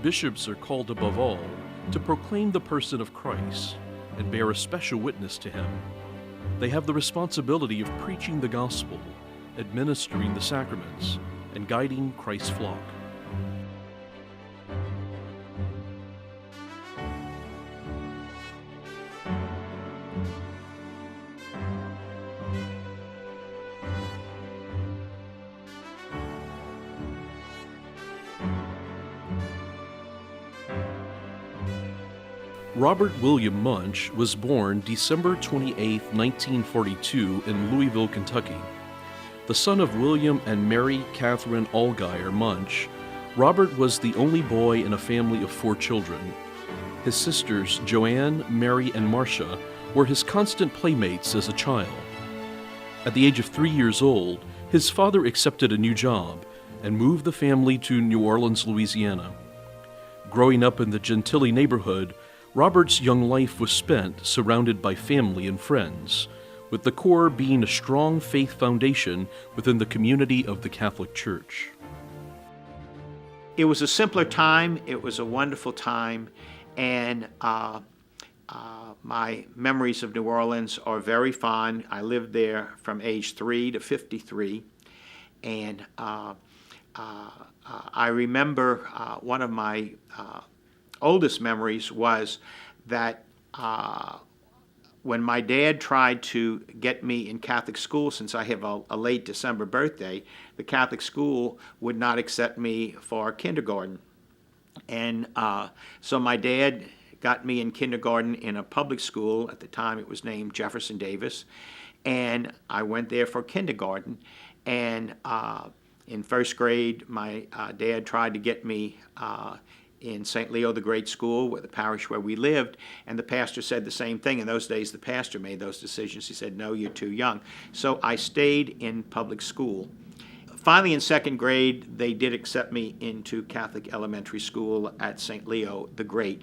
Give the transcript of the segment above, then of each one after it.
Bishops are called above all to proclaim the person of Christ and bear a special witness to him. They have the responsibility of preaching the gospel, administering the sacraments, and guiding Christ's flock. Robert William Muench was born December 28, 1942 in Louisville, Kentucky. The son of William and Mary Catherine Allgaier Muench, Robert was the only boy in a family of 4 children. His sisters, Joanne, Mary, and Marcia, were his constant playmates as a child. At the age of 3 years old, his father accepted a new job and moved the family to New Orleans, Louisiana. Growing up in the Gentilly neighborhood, Robert's young life was spent surrounded by family and friends, with the core being a strong faith foundation within the community of the Catholic Church. It was a simpler time, it was a wonderful time, and my memories of New Orleans are very fond. I lived there from age 3 to 53, and I remember one of my oldest memories was that when my dad tried to get me in Catholic school, since I have a late December birthday, the Catholic school would not accept me for kindergarten. And so my dad got me in kindergarten in a public school. At the time it was named Jefferson Davis, and I went there for kindergarten. And in first grade, my dad tried to get me in St. Leo the Great School, the parish where we lived, and the pastor said the same thing. In those days, the pastor made those decisions. He said, no, you're too young. So I stayed in public school. Finally, in second grade, they did accept me into Catholic elementary school at St. Leo the Great.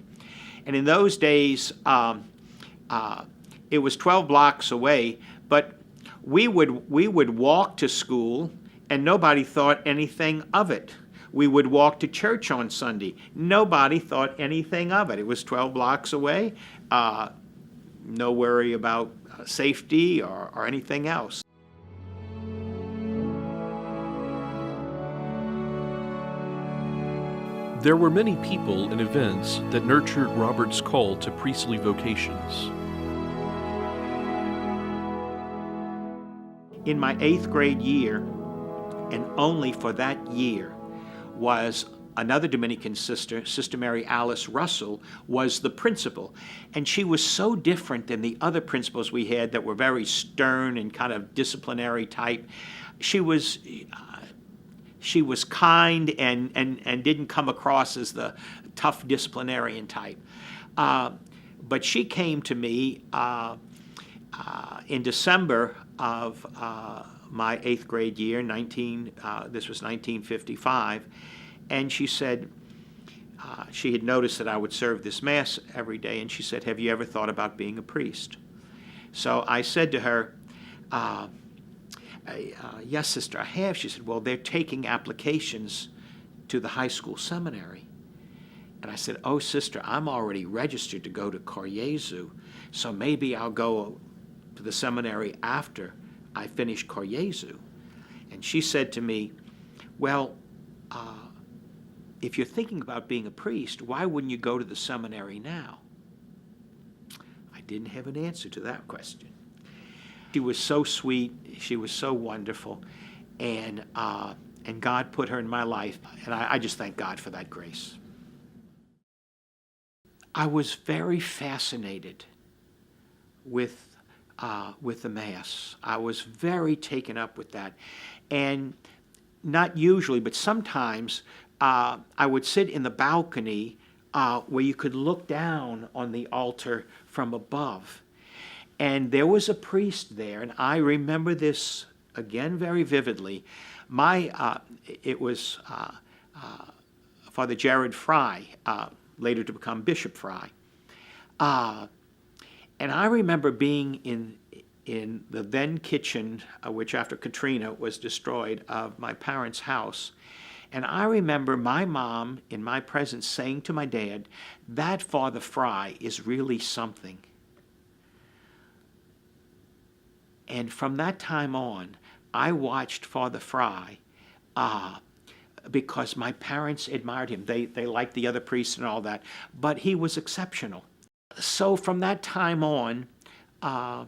And in those days, it was 12 blocks away, but we would walk to school, and nobody thought anything of it. We would walk to church on Sunday. Nobody thought anything of it. It was 12 blocks away. No worry about safety or anything else. There were many people and events that nurtured Robert's call to priestly vocations. In my 8th grade year, and only for that year, was another Dominican sister, Sister Mary Alice Russell, was the principal. And she was so different than the other principals we had that were very stern and kind of disciplinary type. She was kind and didn't come across as the tough disciplinarian type. But she came to me in December of my 8th grade year, this was 1955, and she said, she had noticed that I would serve this Mass every day, and she said, have you ever thought about being a priest? So I said to her, yes, sister, I have. She said, well, they're taking applications to the high school seminary. And I said, oh, sister, I'm already registered to go to Cor Jesu, so maybe I'll go to the seminary after I finished Cor Jesu. And she said to me, well, if you're thinking about being a priest, why wouldn't you go to the seminary now? I didn't have an answer to that question. She was so sweet, she was so wonderful, and God put her in my life, and I just thank God for that grace. I was very fascinated with the Mass. I was very taken up with that. And not usually, but sometimes I would sit in the balcony where you could look down on the altar from above. And there was a priest there, and I remember this again very vividly. It was Father Jared Fry, later to become Bishop Fry. And I remember being in the then kitchen, which after Katrina was destroyed, of my parents' house. And I remember my mom, in my presence, saying to my dad, that Father Fry is really something. And from that time on, I watched Father Fry because my parents admired him. They liked the other priests and all that, but he was exceptional. So from that time on, I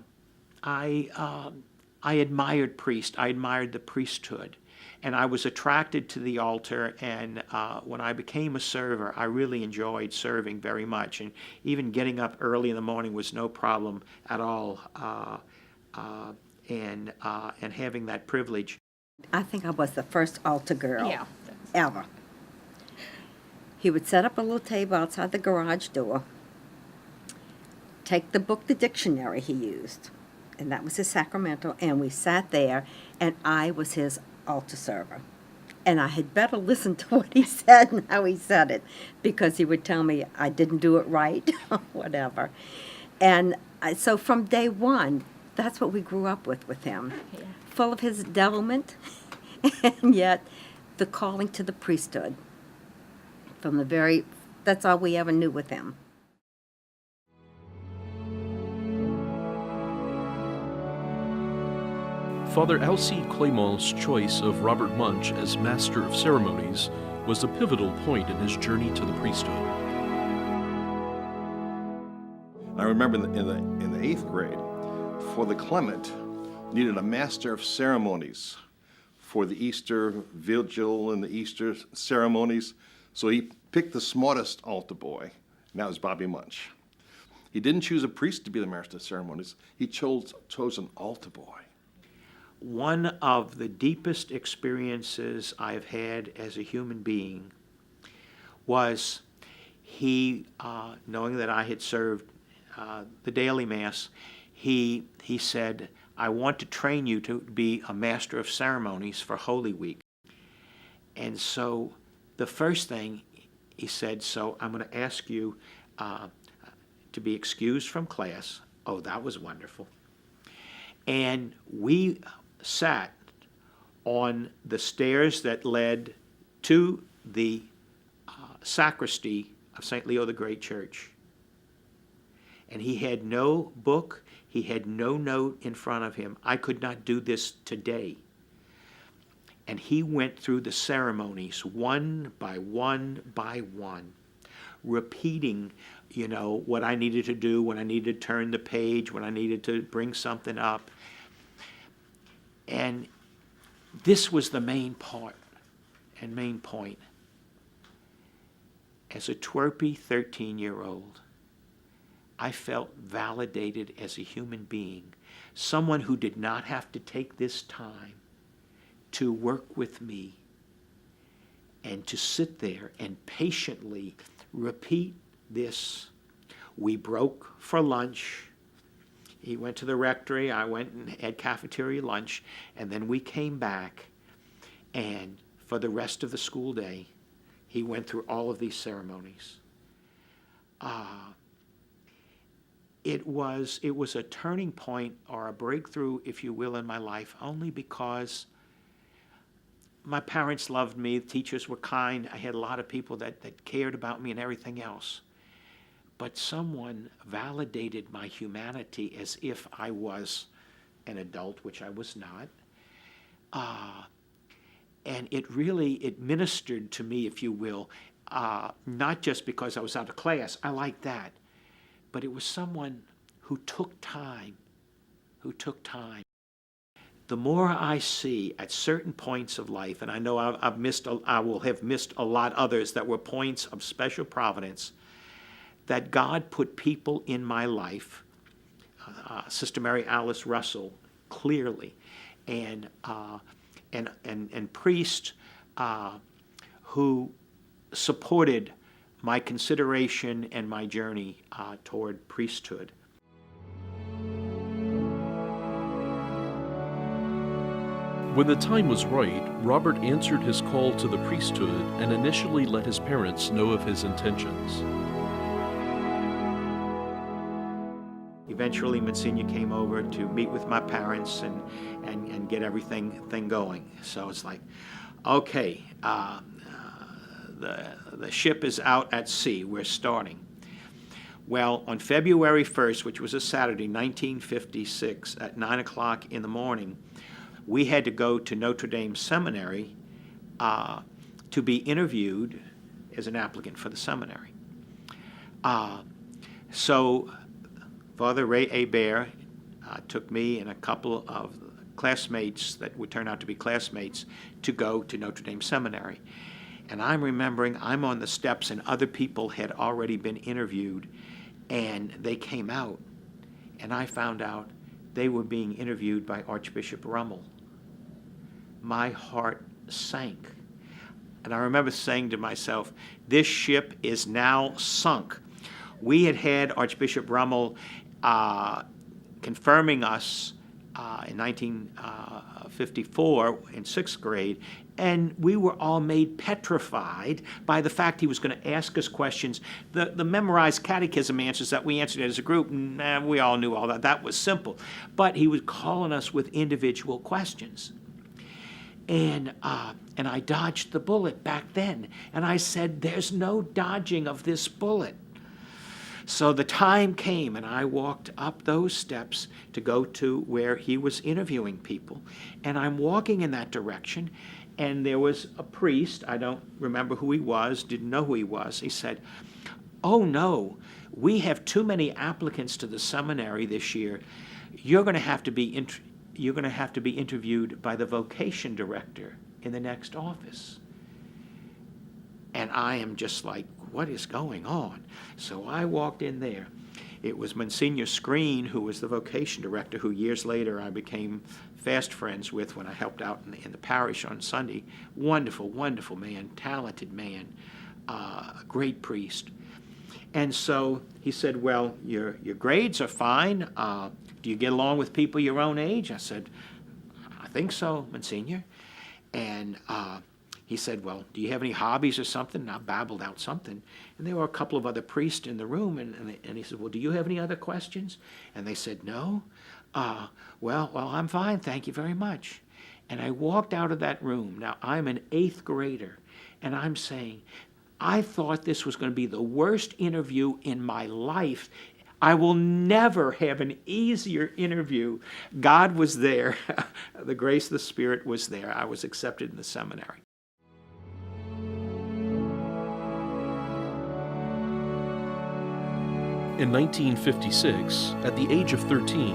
admired priests. I admired the priesthood. And I was attracted to the altar, and when I became a server, I really enjoyed serving very much. And even getting up early in the morning was no problem at all, and having that privilege. I think I was the first altar girl Yeah. ever. He would set up a little table outside the garage door, take the book, the dictionary he used, and that was his sacramental, and we sat there, and I was his altar server. And I had better listen to what he said and how he said it, because he would tell me I didn't do it right, or whatever. And so from day one, that's what we grew up with him. Yeah. Full of his devilment, and yet the calling to the priesthood. That's all we ever knew with him. Father Alcide Clément's choice of Robert Muench as Master of Ceremonies was a pivotal point in his journey to the priesthood. I remember in the 8th grade, Father Clement needed a Master of Ceremonies for the Easter Vigil and the Easter ceremonies, so he picked the smartest altar boy, and that was Bobby Muench. He didn't choose a priest to be the Master of Ceremonies, he chose an altar boy. One of the deepest experiences I've had as a human being was he, knowing that I had served the daily Mass, he said, I want to train you to be a Master of Ceremonies for Holy Week. And so the first thing he said, so I'm going to ask you to be excused from class. Oh, that was wonderful. And we sat on the stairs that led to the sacristy of St. Leo the Great Church. And he had no book, he had no note in front of him. I could not do this today. And he went through the ceremonies one by one by one, repeating, what I needed to do, when I needed to turn the page, when I needed to bring something up. And this was the main part and main point. As a twerpy 13-year-old, I felt validated as a human being, someone who did not have to take this time to work with me and to sit there and patiently repeat this. We broke for lunch. He went to the rectory, I went and had cafeteria lunch, and then we came back, and for the rest of the school day, he went through all of these ceremonies. It was a turning point or a breakthrough, if you will, in my life, only because my parents loved me, the teachers were kind, I had a lot of people that cared about me and everything else. But someone validated my humanity as if I was an adult, which I was not. And it ministered to me, if you will, not just because I was out of class, I liked that, but it was someone who took time. The more I see at certain points of life, and I know I will have missed a lot others that were points of special providence, that God put people in my life, Sister Mary Alice Russell, clearly, and priests who supported my consideration and my journey toward priesthood. When the time was right, Robert answered his call to the priesthood and initially let his parents know of his intentions. Eventually, Monsignor came over to meet with my parents and get everything going. So it's like, okay, the ship is out at sea. We're starting. Well, on February 1st, which was a Saturday, 1956, at 9 o'clock in the morning, we had to go to Notre Dame Seminary to be interviewed as an applicant for the seminary. So Father Ray Hebert took me and a couple of classmates that would turn out to be classmates to go to Notre Dame Seminary. And I'm remembering I'm on the steps and other people had already been interviewed, and they came out, and I found out they were being interviewed by Archbishop Rummel. My heart sank. And I remember saying to myself, this ship is now sunk. We had Archbishop Rummel confirming us in 1954 in sixth grade, and we were all made petrified by the fact he was going to ask us questions. The memorized catechism answers that we answered as a group, we all knew all that. That was simple. But he was calling us with individual questions. And I dodged the bullet back then. And I said, there's no dodging of this bullet. So the time came, and I walked up those steps to go to where he was interviewing people. And I'm walking in that direction, and there was a priest. I don't remember who he was, didn't know who he was. He said, oh, no, we have too many applicants to the seminary this year. You're going to have to be interviewed by the vocation director in the next office. And I am just like, what is going on? So I walked in there. It was Monsignor Screen, who was the vocation director, who years later I became fast friends with when I helped out in the parish on Sunday. Wonderful, wonderful man, talented man, a great priest. And so he said, well, your grades are fine. Do you get along with people your own age? I said, I think so, Monsignor. And he said, well, do you have any hobbies or something? And I babbled out something. And there were a couple of other priests in the room, and he said, well, do you have any other questions? And they said, no. Well, I'm fine, thank you very much. And I walked out of that room. Now, I'm an 8th grader, and I'm saying, I thought this was going to be the worst interview in my life. I will never have an easier interview. God was there. The grace of the Spirit was there. I was accepted in the seminary. In 1956, at the age of 13,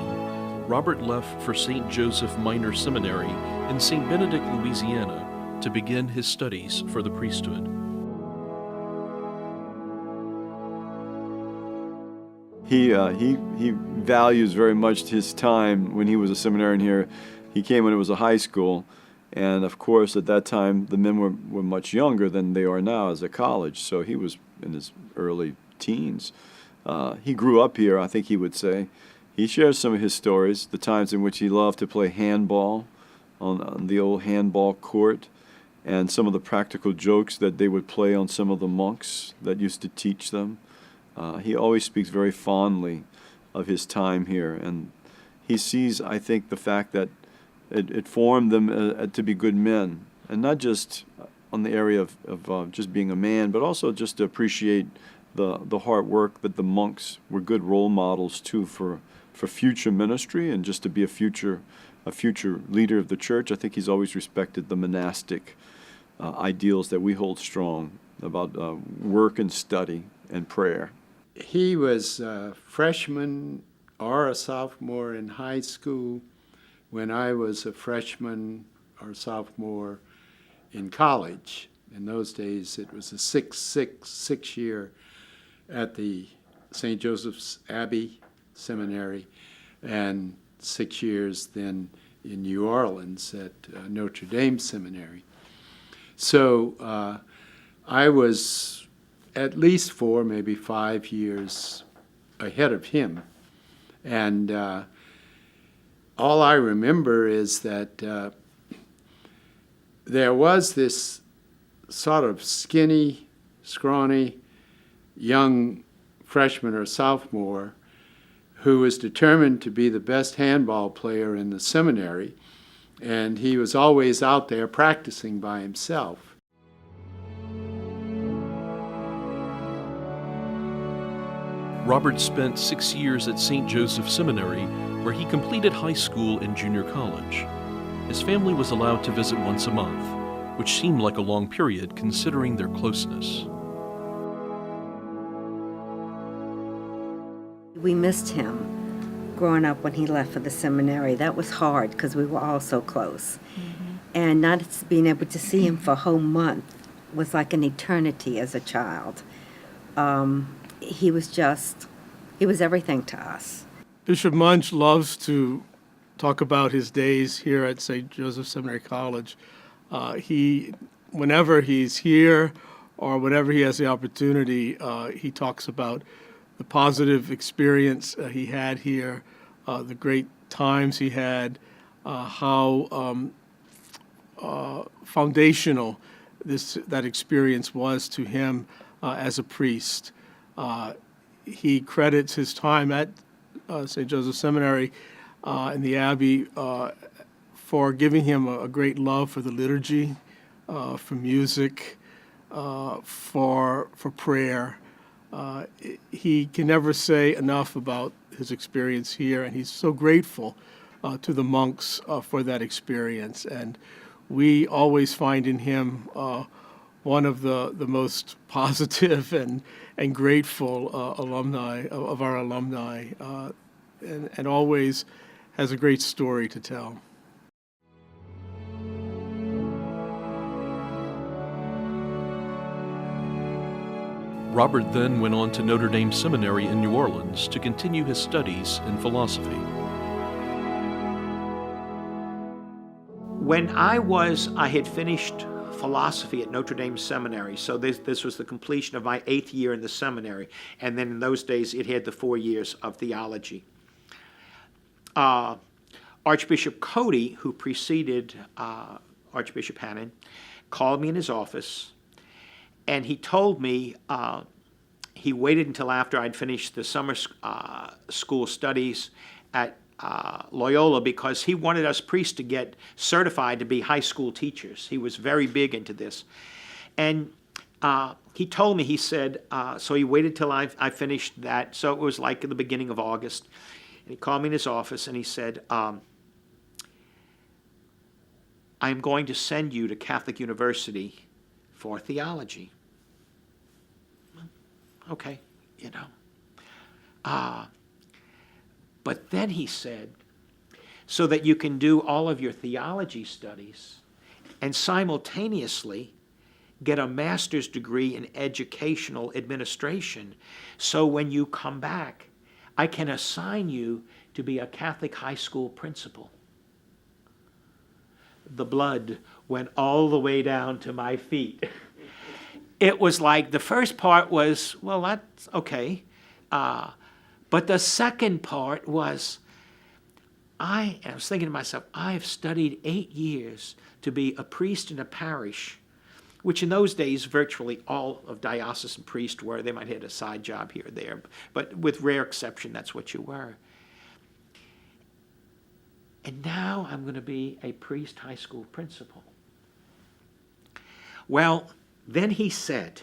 Robert left for St. Joseph Minor Seminary in St. Benedict, Louisiana, to begin his studies for the priesthood. He values very much his time when he was a seminarian here. He came when it was a high school, and of course at that time the men were much younger than they are now as a college, so he was in his early teens. He grew up here, I think he would say. He shares some of his stories, the times in which he loved to play handball on the old handball court, and some of the practical jokes that they would play on some of the monks that used to teach them. He always speaks very fondly of his time here, and he sees, I think, the fact that it formed them to be good men, and not just on the area of just being a man, but also just to appreciate the hard work that the monks were good role models too for future ministry and just to be a future leader of the church. I think he's always respected the monastic ideals that we hold strong about work and study and prayer. He was a freshman or a sophomore in high school when I was a freshman or sophomore in college. In those days, it was a six year at the St. Joseph's Abbey Seminary, and 6 years then in New Orleans at Notre Dame Seminary. So I was at least 4, maybe 5 years ahead of him. And all I remember is that there was this sort of skinny, scrawny, young freshman or sophomore who was determined to be the best handball player in the seminary, And he was always out there practicing by himself. Robert spent 6 years at St. Joseph Seminary, where he completed high school and junior college. His family was allowed to visit once a month, which seemed like a long period considering their closeness. We missed him growing up when he left for the seminary. That was hard because we were all so close. And not being able to see him for a whole month was like an eternity as a child. He was everything to us. Bishop Muench loves to talk about his days here at St. Joseph Seminary College. Whenever he's here or whenever he has the opportunity, he talks about the positive experience he had here, the great times he had, how foundational that experience was to him as a priest. He credits his time at St. Joseph Seminary in the Abbey for giving him a great love for the liturgy, for music, for prayer. He can never say enough about his experience here, and he's so grateful to the monks for that experience. And we always find in him one of the most positive and grateful alumni of our alumni, and always has a great story to tell. Robert then went on to Notre Dame Seminary in New Orleans to continue his studies in philosophy. When I had finished philosophy at Notre Dame Seminary, so this was the completion of my 8th year in the seminary, and then in those days it had the 4 years of theology. Archbishop Cody, who preceded Archbishop Hannon, called me in his office, and he told me he waited until after I'd finished the summer school studies at Loyola because he wanted us priests to get certified to be high school teachers. He was very big into this. And he told me, he said, so he waited till I finished that. So it was like in the beginning of August. And he called me in his office and he said, I'm going to send you to Catholic University for theology. Okay, you know. But then he said, so that you can do all of your theology studies and simultaneously get a master's degree in educational administration. So when you come back, I can assign you to be a Catholic high school principal. The blood went all the way down to my feet. It was like the first part was, well, that's okay. But the second part was, I was thinking to myself, I have studied 8 years to be a priest in a parish, which in those days virtually all of diocesan priests were. They might have had a side job here or there, but with rare exception, that's what you were. And now I'm going to be a priest high school principal. Well, then he said,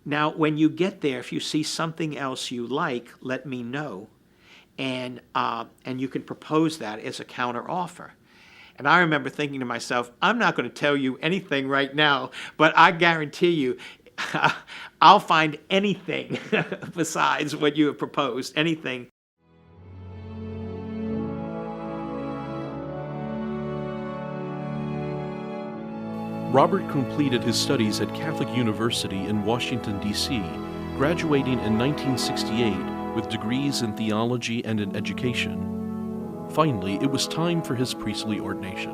now when you get there, if you see something else you like, let me know. And you can propose that as a counter offer. And I remember thinking to myself, I'm not going to tell you anything right now, but I guarantee you, I'll find anything besides what you have proposed, anything. Robert completed his studies at Catholic University in Washington, D.C., graduating in 1968 with degrees in theology and in education. Finally, it was time for his priestly ordination.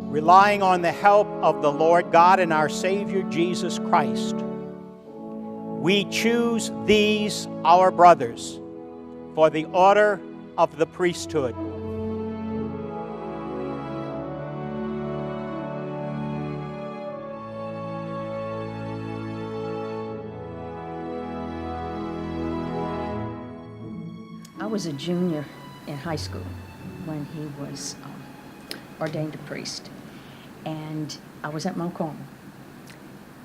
Relying on the help of the Lord God and our Savior Jesus Christ, we choose these, our brothers, for the order of the priesthood. was a junior in high school when he was ordained a priest, and I was at Mount Carmel.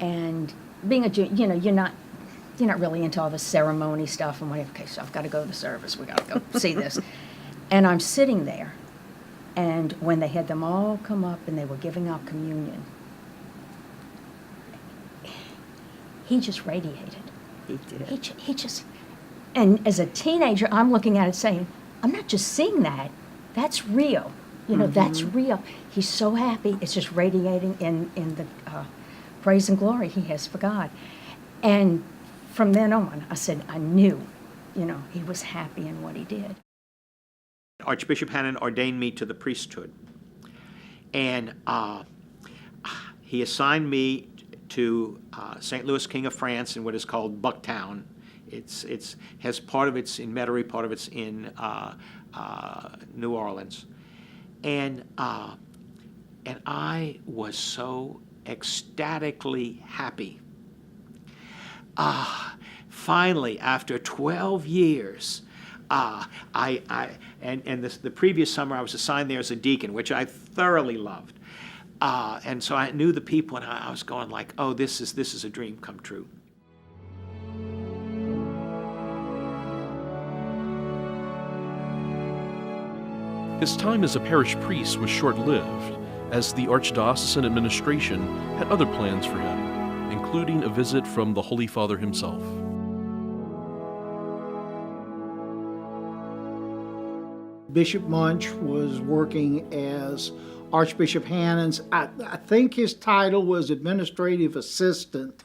And being a junior, you know, you're not really into all the ceremony stuff and whatever. Okay, so I've got to go to the service. We got to go see this. And I'm sitting there, and when they had them all come up and they were giving out communion, he just radiated. He did. He just, and as a teenager, I'm looking at it saying, I'm not just seeing that, that's real. You know, that's real. He's so happy. It's just radiating in the praise and glory he has for God. And from then on, I said, I knew, you know, he was happy in what he did. Archbishop Hannon ordained me to the priesthood, and he assigned me to St. Louis, King of France, in what is called Bucktown. It's has part of it's in Metairie, part of it's in New Orleans, and I was so ecstatically happy. Finally, after 12 years, the previous summer I was assigned there as a deacon, which I thoroughly loved. And so I knew the people, and I was going like, oh, this is a dream come true. His time as a parish priest was short-lived, as the archdiocesan administration had other plans for him, including a visit from the Holy Father himself. Bishop Muench was working as Archbishop Hannon's, I think his title was administrative assistant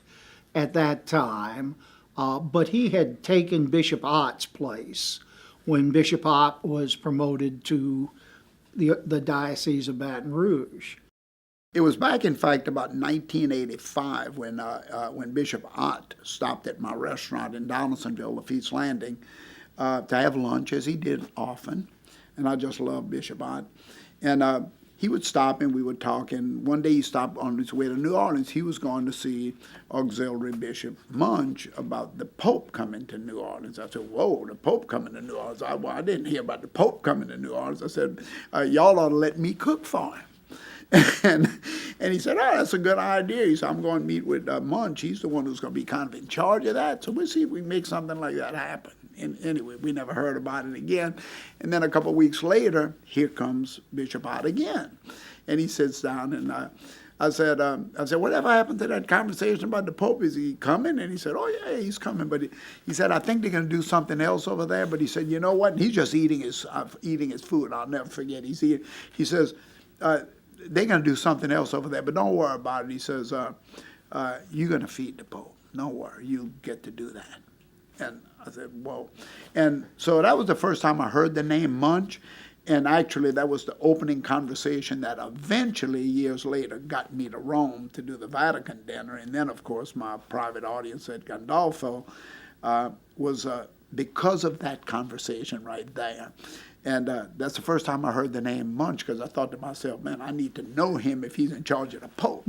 at that time, but he had taken Bishop Ott's place when Bishop Ott was promoted to the Diocese of Baton Rouge. It was back, in fact, about 1985 when Bishop Ott stopped at my restaurant in Donaldsonville, Lafitte's Landing, to have lunch, as he did often. And I just love Bishop Ott. And he would stop and we would talk. And one day he stopped on his way to New Orleans. He was going to see Auxiliary Bishop Muench about the Pope coming to New Orleans. I said, whoa, the Pope coming to New Orleans. I didn't hear about the Pope coming to New Orleans. I said, y'all ought to let me cook for him. And he said, oh, that's a good idea. He said, I'm going to meet with Muench. He's the one who's going to be kind of in charge of that. So we'll see if we can make something like that happen. And anyway, we never heard about it again. And then a couple of weeks later, here comes Bishop Ott again. And he sits down, and I said, whatever happened to that conversation about the Pope? Is he coming? And he said, oh, yeah, he's coming. But he said, I think they're going to do something else over there. But he said, you know what? And he's just eating his food. I'll never forget. He says, they're going to do something else over there, but don't worry about it. He says, you're going to feed the Pope. Don't worry. You get to do that. And I said, whoa. And so that was the first time I heard the name Muench. And actually, that was the opening conversation that eventually, years later, got me to Rome to do the Vatican dinner. And then, of course, my private audience at Gandolfo was because of that conversation right there. And that's the first time I heard the name Muench, because I thought to myself, man, I need to know him if he's in charge of the Pope.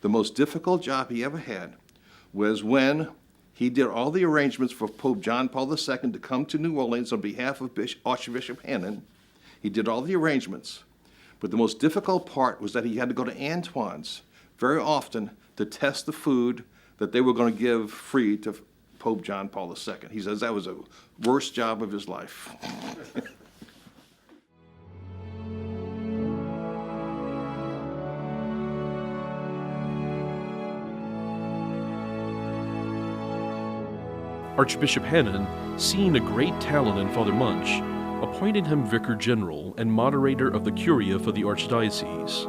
The most difficult job he ever had was when he did all the arrangements for Pope John Paul II to come to New Orleans on behalf of Archbishop Hannon. He did all the arrangements. But the most difficult part was that he had to go to Antoine's very often to test the food that they were going to give free to Pope John Paul II. He says that was the worst job of his life. Archbishop Hannon, seeing a great talent in Father Muench, appointed him Vicar General and moderator of the Curia for the Archdiocese.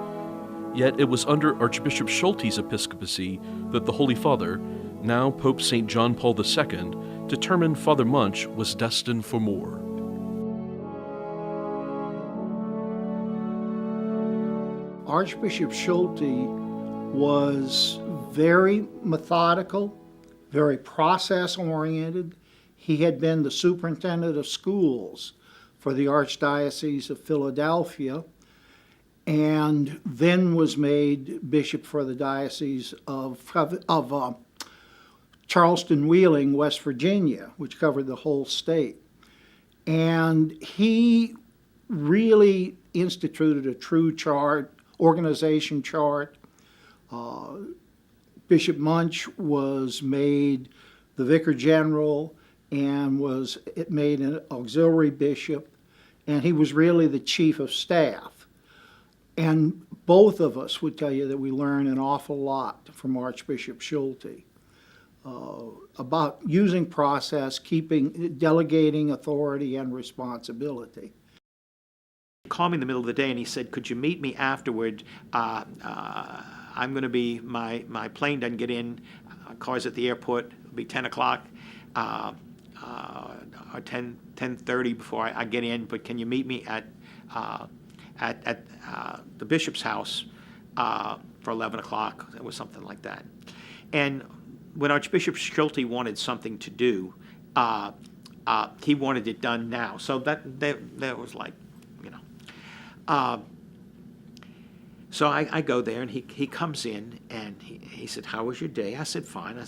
Yet it was under Archbishop Schulte's episcopacy that the Holy Father, now Pope St. John Paul II, determined Father Muench was destined for more. Archbishop Schulte was very methodical, very process-oriented. He had been the superintendent of schools for the Archdiocese of Philadelphia, and then was made bishop for the Diocese of Charleston Wheeling, West Virginia, which covered the whole state. And he really instituted a true chart, organization chart. Bishop Muench was made the Vicar General and was made an auxiliary bishop, and he was really the chief of staff. And both of us would tell you that we learned an awful lot from Archbishop Schulte about using process, delegating authority and responsibility. He called me in the middle of the day and he said, "Could you meet me afterward? I'm going to be, my plane doesn't get in, car's at the airport, it'll be 10 o'clock, or 10:30 before I get in, but can you meet me at the bishop's house for 11 o'clock? It was something like that. And when Archbishop Schulte wanted something to do, he wanted it done now. So that was like, you know. So I go there, and he comes in, and he said, "How was your day?" I said, "Fine."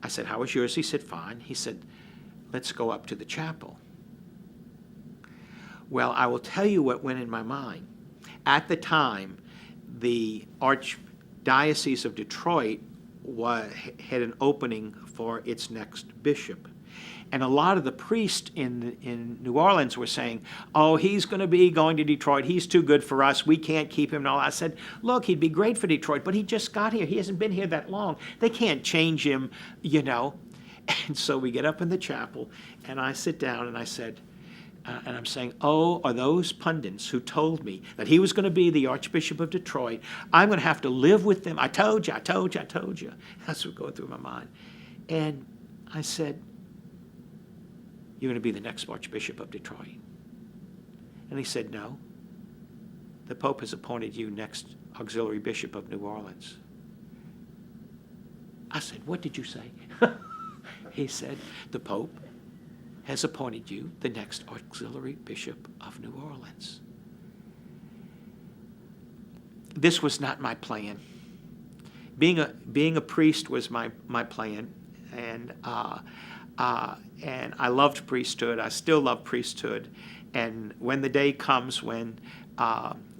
I said, "How was yours?" He said, "Fine." He said, "Let's go up to the chapel." Well, I will tell you what went in my mind. At the time, the Archdiocese of Detroit had an opening for its next bishop. And a lot of the priests in New Orleans were saying, "Oh, he's going to be going to Detroit. He's too good for us. We can't keep him." And all. I said, "Look, he'd be great for Detroit, but he just got here. He hasn't been here that long. They can't change him, you know." And so we get up in the chapel, and I sit down, and I said, and I'm saying, "Oh, are those pundits who told me that he was going to be the Archbishop of Detroit, I'm going to have to live with them. I told you, I told you, I told you." That's what going through my mind. And I said, "You're going to be the next Archbishop of Detroit." And he said, "No. The Pope has appointed you next Auxiliary Bishop of New Orleans." I said, "What did you say?" He said, "The Pope has appointed you the next Auxiliary Bishop of New Orleans." This was not my plan. Being a priest was my plan, and I loved priesthood. I still love priesthood. And when the day comes when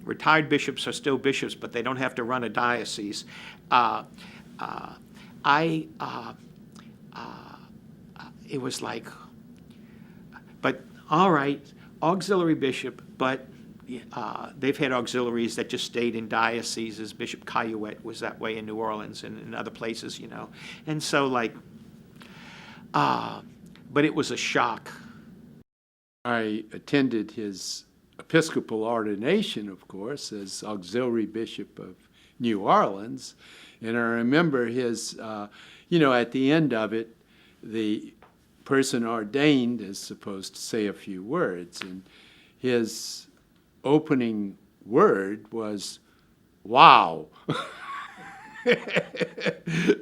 retired bishops are still bishops, but they don't have to run a diocese, it was like, but all right, auxiliary bishop, but they've had auxiliaries that just stayed in dioceses. Bishop Cayuette was that way in New Orleans and in other places, you know. And so, like, but it was a shock. I attended his Episcopal ordination, of course, as Auxiliary Bishop of New Orleans. And I remember his, at the end of it, the person ordained is supposed to say a few words. And his opening word was, "Wow."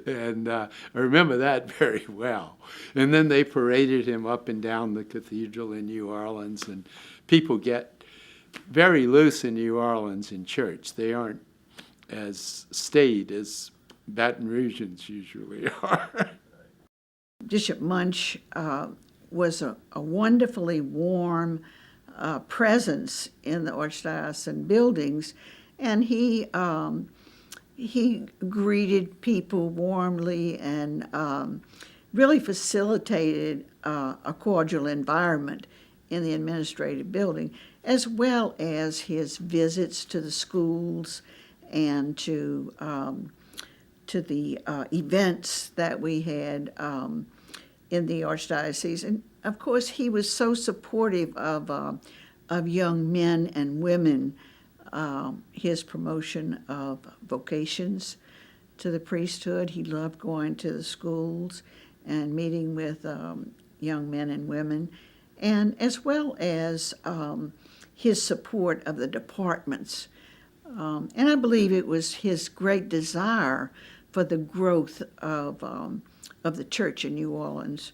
And I remember that very well. And then they paraded him up and down the cathedral in New Orleans, and people get very loose in New Orleans in church. They aren't as staid as Baton Rougeans usually are. Bishop Muench was a wonderfully warm presence in the archdiocesan buildings, and he greeted people warmly and really facilitated a cordial environment in the administrative building, as well as his visits to the schools and to the events that we had in the archdiocese. And of course, he was so supportive of young men and women. His promotion of vocations to the priesthood. He loved going to the schools and meeting with young men and women, and as well as his support of the departments. And I believe it was his great desire for the growth of the church in New Orleans,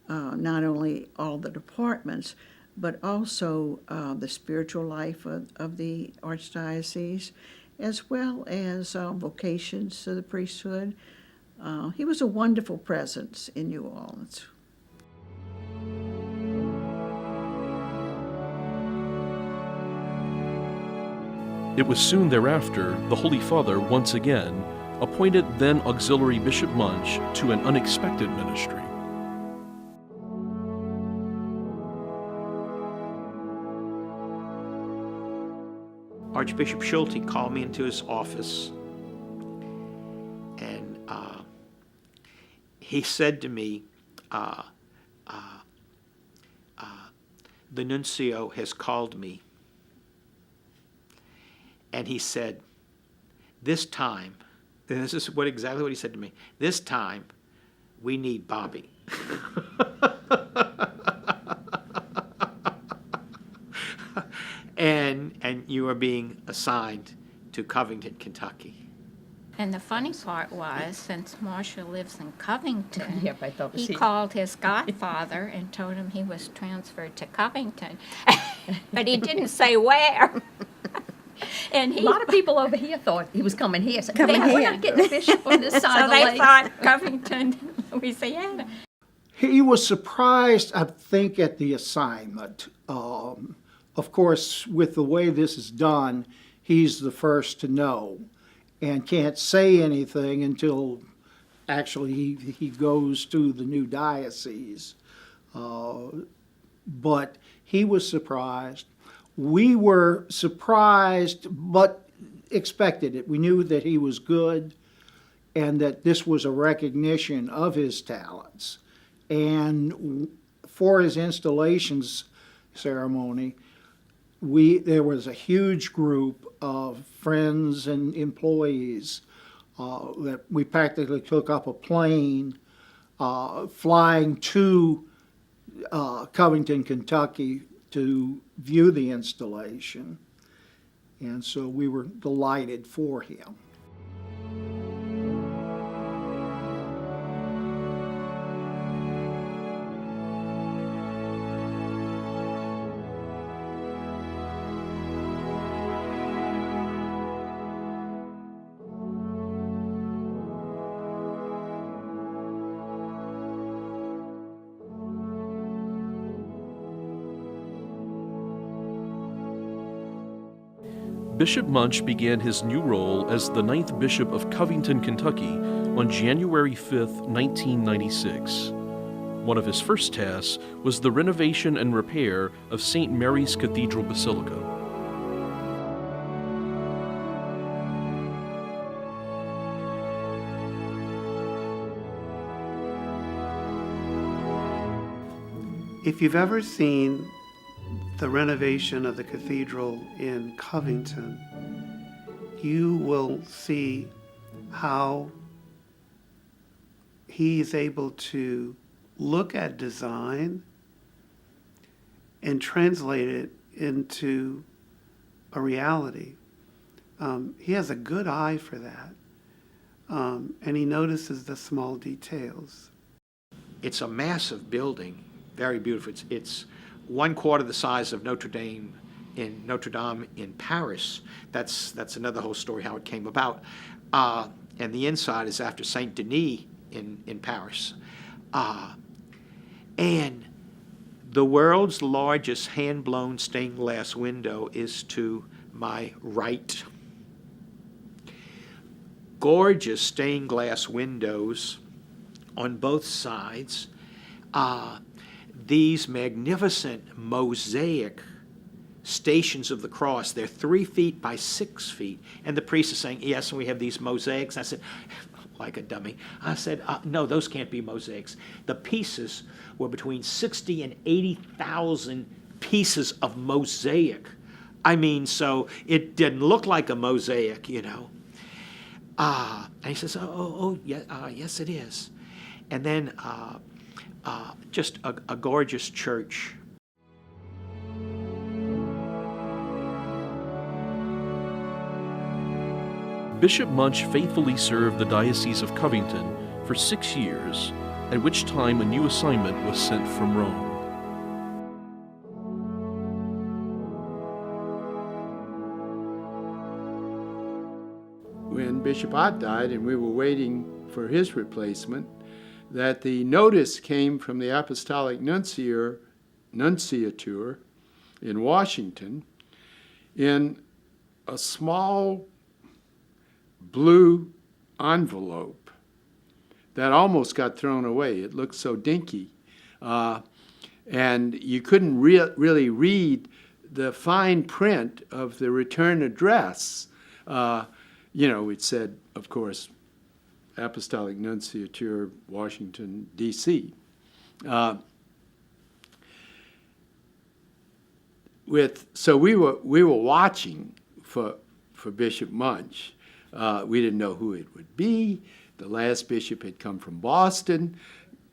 not only all the departments, but also the spiritual life of the archdiocese, as well as vocations to the priesthood. He was a wonderful presence in New Orleans. It was soon thereafter the Holy Father once again appointed then Auxiliary Bishop Muench to an unexpected ministry. Archbishop Schulte called me into his office, and he said to me, the nuncio has called me, and he said, this time, and this is exactly what he said to me, this time we need Bobby. And you are being assigned to Covington, Kentucky. And the funny part was, since Marshall lives in Covington, Yep, I thought it was he he. called his godfather and told him he was transferred to Covington, but he didn't say where. And A lot of people over here thought he was coming here. Said, Coming "We're here." not getting a bishop on this side so of the they lake." thought Covington, Louisiana. He was surprised, I think, at the assignment. Of course, with the way this is done, he's the first to know and can't say anything until actually he goes to the new diocese. But he was surprised. We were surprised, but expected it. We knew that he was good and that this was a recognition of his talents. And for his installations ceremony, there was a huge group of friends and employees that we practically took up a plane flying to Covington, Kentucky to view the installation. And so we were delighted for him. Bishop Muench began his new role as the 9th Bishop of Covington, Kentucky on January 5, 1996. One of his first tasks was the renovation and repair of St. Mary's Cathedral Basilica. If you've ever seen the renovation of the cathedral in Covington, you will see how he's able to look at design and translate it into a reality. He has a good eye for that, and he notices the small details. It's a massive building, very beautiful. It's 1/4 the size of Notre Dame in Paris. That's another whole story how it came about. And the inside is after Saint Denis in Paris. And the world's largest hand-blown stained glass window is to my right. Gorgeous stained glass windows on both sides. These magnificent mosaic Stations of the Cross. They're 3 feet by 6 feet. And the priest is saying, yes, and we have these mosaics. I said, like a dummy. I said, no, those can't be mosaics. The pieces were between 60 and 80,000 pieces of mosaic. I mean, so it didn't look like a mosaic, you know. And he says, yes, it is. And then just a gorgeous church. Bishop Muench faithfully served the Diocese of Covington for 6 years, at which time a new assignment was sent from Rome. when Bishop Ott died and we were waiting for his replacement, that the notice came from the Apostolic Nunciature in Washington in a small blue envelope that almost got thrown away. It looked so dinky. And you couldn't really read the fine print of the return address. It said, of course, Apostolic Nunciature, Washington, D.C. So we were watching for Bishop Muench. We didn't know who it would be. The last bishop had come from Boston.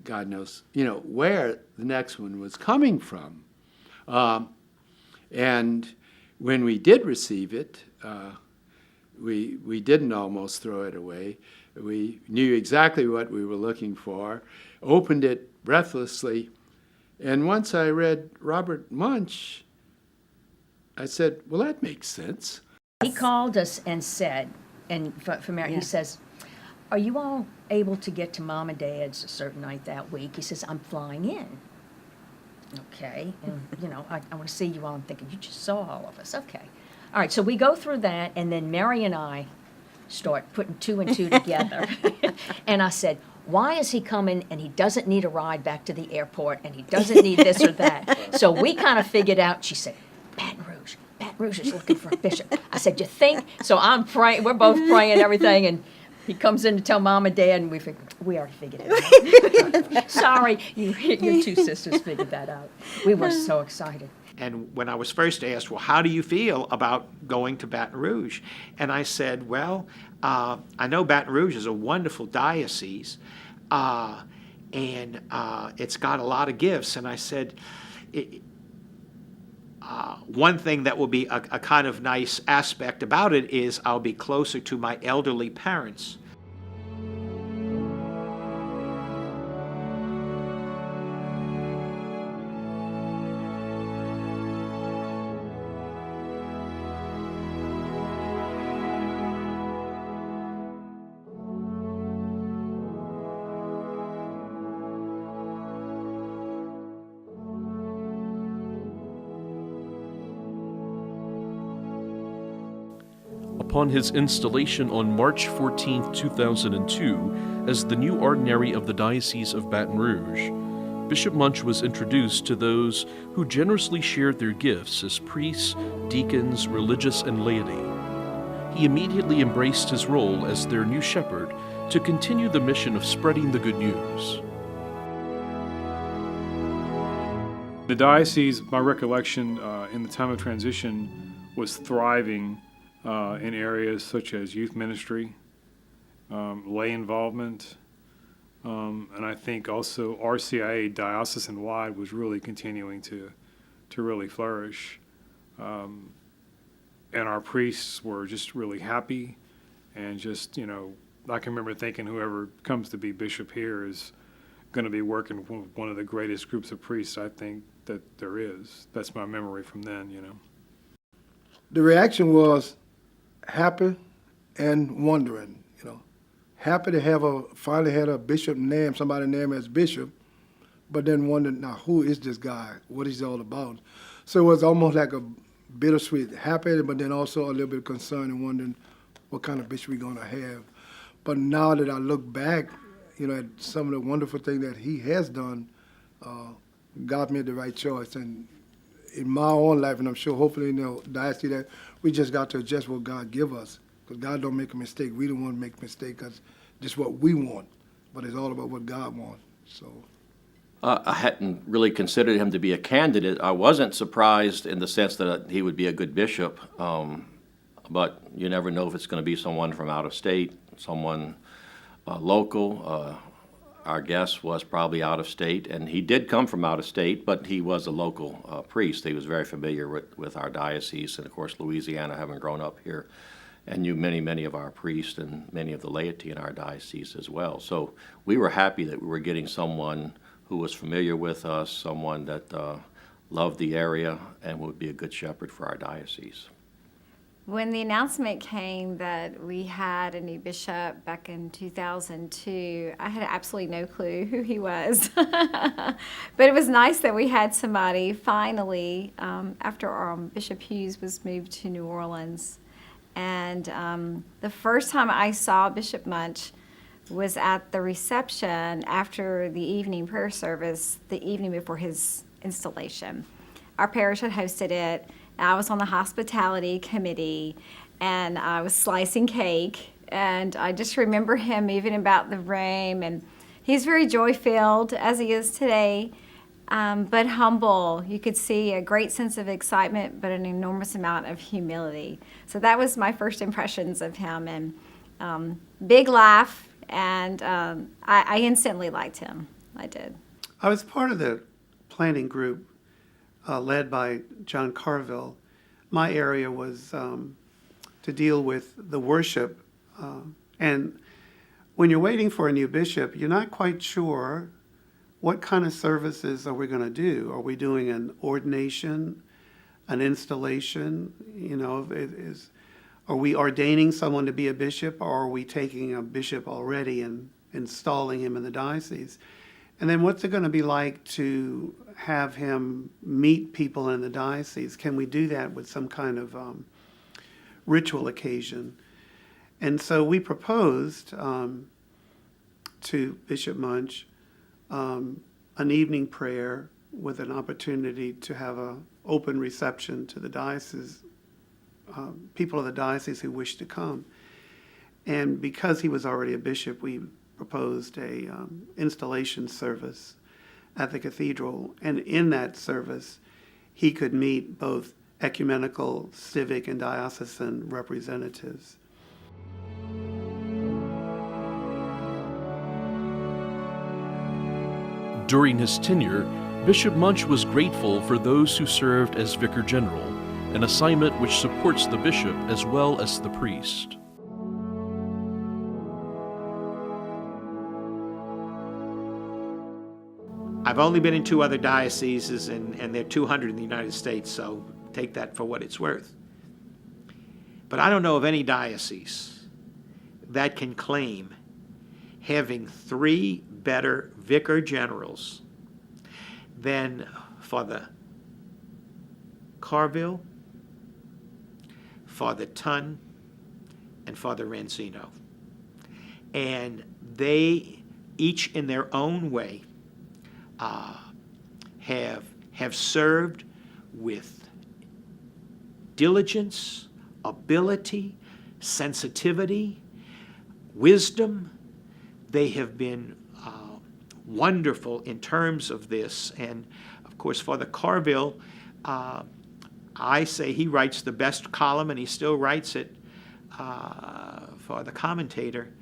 God knows, where the next one was coming from. And when we did receive it, we didn't almost throw it away. We knew exactly what we were looking for, opened it breathlessly, and once I read Robert Muench, I said, well, that makes sense. He called us and said, and for Mary, he says, are you all able to get to Mom and Dad's a certain night that week? He says, I'm flying in. Okay, and I want to see you all. I'm thinking, you just saw all of us. Okay. All right, so we go through that, and then Mary and I start putting two and two together. And I said, why is he coming and he doesn't need a ride back to the airport and he doesn't need this or that? So we kind of figured out, she said, Baton Rouge is looking for a bishop. I said, you think? So I'm praying, we're both praying and everything, and he comes in to tell Mom and Dad, and we already figured it out. Sorry, your two sisters figured that out. We were so excited. And when I was first asked, well, how do you feel about going to Baton Rouge? And I said, well, I know Baton Rouge is a wonderful diocese, and it's got a lot of gifts. And I said, one thing that will be a kind of nice aspect about it is I'll be closer to my elderly parents. Upon his installation on March 14, 2002, as the new ordinary of the Diocese of Baton Rouge, Bishop Muench was introduced to those who generously shared their gifts as priests, deacons, religious, and laity. He immediately embraced his role as their new shepherd to continue the mission of spreading the good news. The diocese, my recollection in the time of transition, was thriving in areas such as youth ministry, lay involvement, and I think also RCIA diocesan-wide was really continuing to really flourish. And our priests were just really happy, and just, I can remember thinking whoever comes to be bishop here is going to be working with one of the greatest groups of priests I think that there is. That's my memory from then, The reaction was happy and wondering, happy to finally had a bishop name, somebody named as bishop, but then wondering, now who is this guy? What is he all about? So it was almost like a bittersweet, happy, but then also a little bit of concern and wondering what kind of bishop we're going to have. But now that I look back, at some of the wonderful things that he has done, God made the right choice. And in my own life, and I'm sure hopefully in the diocese, that we just got to adjust what God give us. Because God don't make a mistake. We don't want to make a mistake because just what we want. But it's all about what God wants. So I hadn't really considered him to be a candidate. I wasn't surprised in the sense that he would be a good bishop. But you never know if it's going to be someone from out of state, someone local. Our guess was probably out of state, and he did come from out of state, but he was a local priest. He was very familiar with our diocese, and of course Louisiana, having grown up here, and knew many of our priests and many of the laity in our diocese as well. So we were happy that we were getting someone who was familiar with us, someone that loved the area and would be a good shepherd for our diocese. When the announcement came that we had a new bishop back in 2002, I had absolutely no clue who he was. But it was nice that we had somebody finally, after Bishop Hughes was moved to New Orleans. And the first time I saw Bishop Muench was at the reception after the evening prayer service, the evening before his installation. Our parish had hosted it. I was on the hospitality committee, and I was slicing cake, and I just remember him moving about the room, and he's very joy-filled, as he is today, but humble. You could see a great sense of excitement, but an enormous amount of humility. So that was my first impressions of him, and big laugh, and I instantly liked him. I did. I was part of the planning group led by John Carville. My area was to deal with the worship. And when you're waiting for a new bishop, you're not quite sure what kind of services are we going to do. Are we doing an ordination, an installation? You know, are we ordaining someone to be a bishop, or are we taking a bishop already and installing him in the diocese? And then what's it going to be like to have him meet people in the diocese? Can we do that with some kind of ritual occasion? And so we proposed to Bishop Muench an evening prayer with an opportunity to have an open reception to the diocese, people of the diocese who wish to come. And because he was already a bishop, we proposed a installation service at the cathedral, and in that service he could meet both ecumenical, civic, and diocesan representatives. During his tenure, Bishop Muench was grateful for those who served as Vicar General, an assignment which supports the bishop as well as the priest. I've only been in 2 other dioceses, and there are 200 in the United States, so take that for what it's worth. But I don't know of any diocese that can claim having 3 better vicar generals than Father Carville, Father Tun, and Father Rancino. And they, each in their own way, have served with diligence, ability, sensitivity, wisdom. They have been wonderful in terms of this. And of course, Father Carville, I say he writes the best column, and he still writes it for the Commentator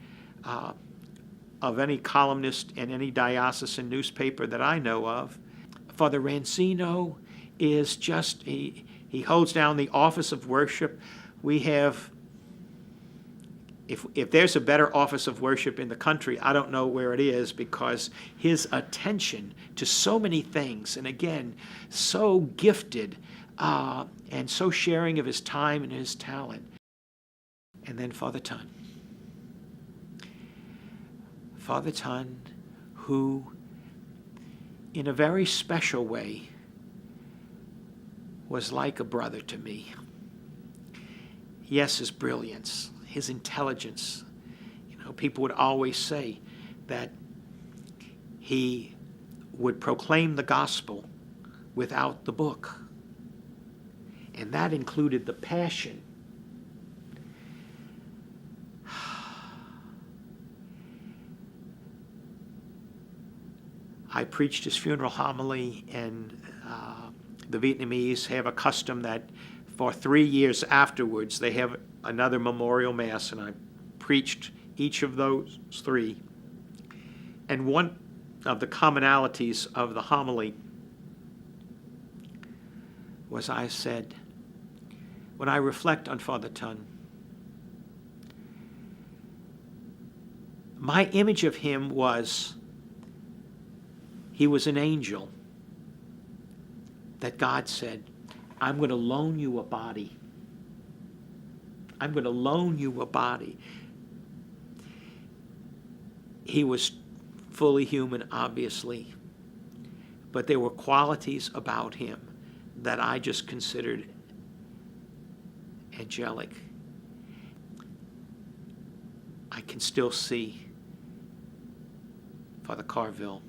of any columnist in any diocesan newspaper that I know of. Father Rancino is just, he holds down the office of worship. We have, if there's a better office of worship in the country, I don't know where it is, because his attention to so many things, and again, so gifted and so sharing of his time and his talent. And then Father Tun. Father Tun, who in a very special way was like a brother to me. Yes, his brilliance, his intelligence. You know, people would always say that he would proclaim the gospel without the book. And that included the passion. I preached his funeral homily, and the Vietnamese have a custom that for 3 years afterwards they have another memorial mass, and I preached each of those 3. And one of the commonalities of the homily was I said, when I reflect on Father Tun, my image of him was he was an angel that God said, I'm going to loan you a body. I'm going to loan you a body. He was fully human, obviously, but there were qualities about him that I just considered angelic. I can still see Father Carville.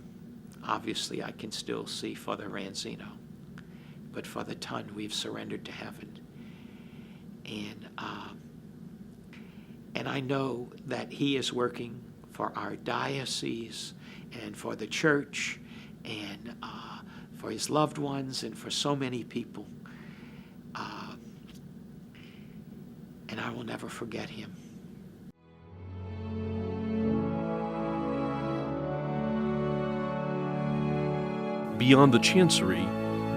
Obviously, I can still see Father Ranzino. But Father Ton, we've surrendered to heaven. And I know that he is working for our diocese and for the church and for his loved ones and for so many people. And I will never forget him. Beyond the chancery,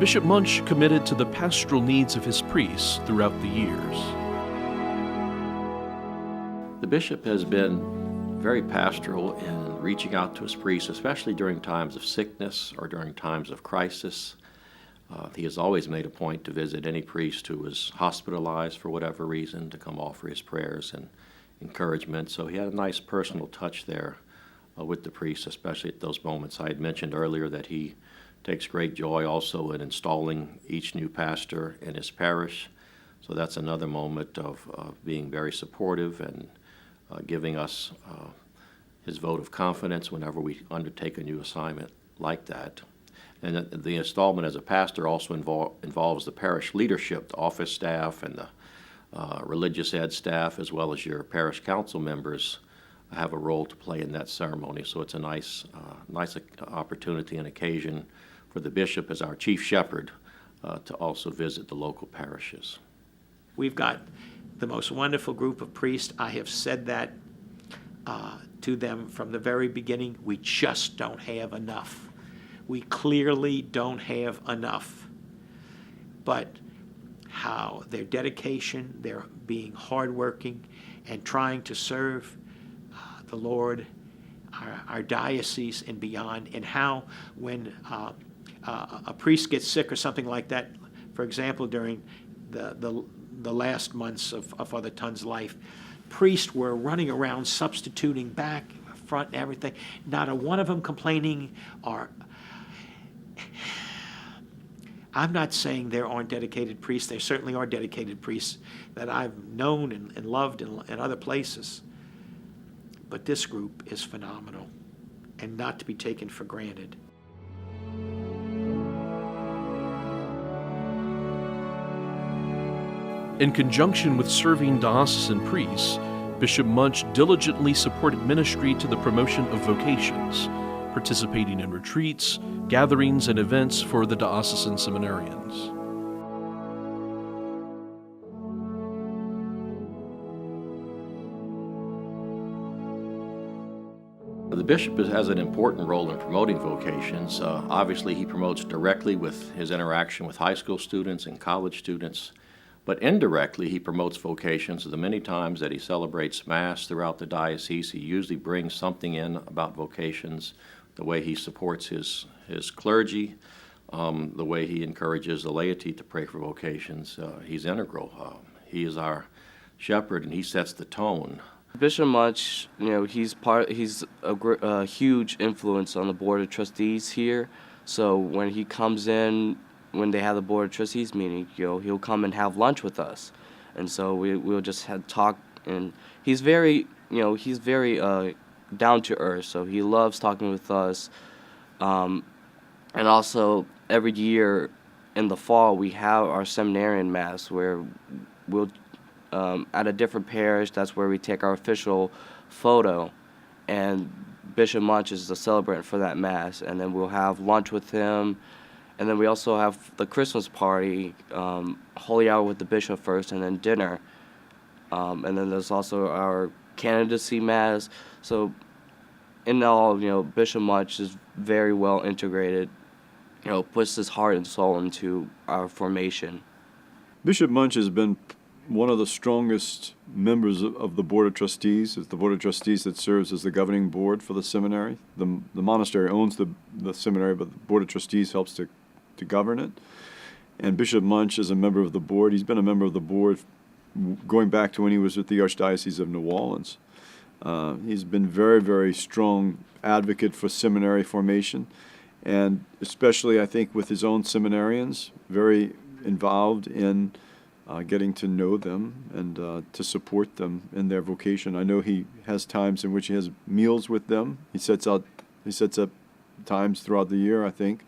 Bishop Muench committed to the pastoral needs of his priests throughout the years. The bishop has been very pastoral in reaching out to his priests, especially during times of sickness or during times of crisis. He has always made a point to visit any priest who was hospitalized for whatever reason, to come offer his prayers and encouragement. So he had a nice personal touch there with the priests, especially at those moments. I had mentioned earlier that he takes great joy also in installing each new pastor in his parish. So that's another moment of being very supportive and giving us his vote of confidence whenever we undertake a new assignment like that. And the installment as a pastor also involves the parish leadership, the office staff, and the religious ed staff, as well as your parish council members have a role to play in that ceremony. So it's a nice opportunity and occasion for the bishop as our chief shepherd to also visit the local parishes. We've got the most wonderful group of priests. I have said that to them from the very beginning. We just don't have enough. We clearly don't have enough. But how their dedication, their being hardworking and trying to serve the Lord, our diocese and beyond, and how when a priest gets sick or something like that, for example, during the last months of Father Tun's life, priests were running around substituting back, front, and everything. Not a one of them complaining or... I'm not saying there aren't dedicated priests. There certainly are dedicated priests that I've known and loved in other places. But this group is phenomenal and not to be taken for granted. In conjunction with serving diocesan priests, Bishop Muench diligently supported ministry to the promotion of vocations, participating in retreats, gatherings, and events for the diocesan seminarians. The bishop has an important role in promoting vocations. Obviously, he promotes directly with his interaction with high school students and college students, but indirectly, he promotes vocations. The many times that he celebrates Mass throughout the diocese, he usually brings something in about vocations, the way he supports his clergy, the way he encourages the laity to pray for vocations. He's integral. He is our shepherd, and he sets the tone. Bishop Muench, he's a huge influence on the Board of Trustees here. So when he comes in, when they have the Board of Trustees meeting, he'll come and have lunch with us, and so we'll just have talk. And he's very down to earth. So he loves talking with us, and also every year in the fall we have our seminarian mass where we'll at a different parish. That's where we take our official photo, and Bishop Muench is the celebrant for that mass, and then we'll have lunch with him. And then we also have the Christmas party, Holy Hour with the Bishop first, and then dinner. And then there's also our candidacy mass. So in all, Bishop Muench is very well integrated, puts his heart and soul into our formation. Bishop Muench has been one of the strongest members of the Board of Trustees. It's the Board of Trustees that serves as the governing board for the seminary. The monastery owns the seminary, but the Board of Trustees helps to govern it. And Bishop Muench is a member of the board. He's been a member of the board going back to when he was with the Archdiocese of New Orleans. He's been very, very strong advocate for seminary formation, and especially, I think, with his own seminarians, very involved in getting to know them and to support them in their vocation. I know he has times in which he has meals with them. He sets up times throughout the year, I think,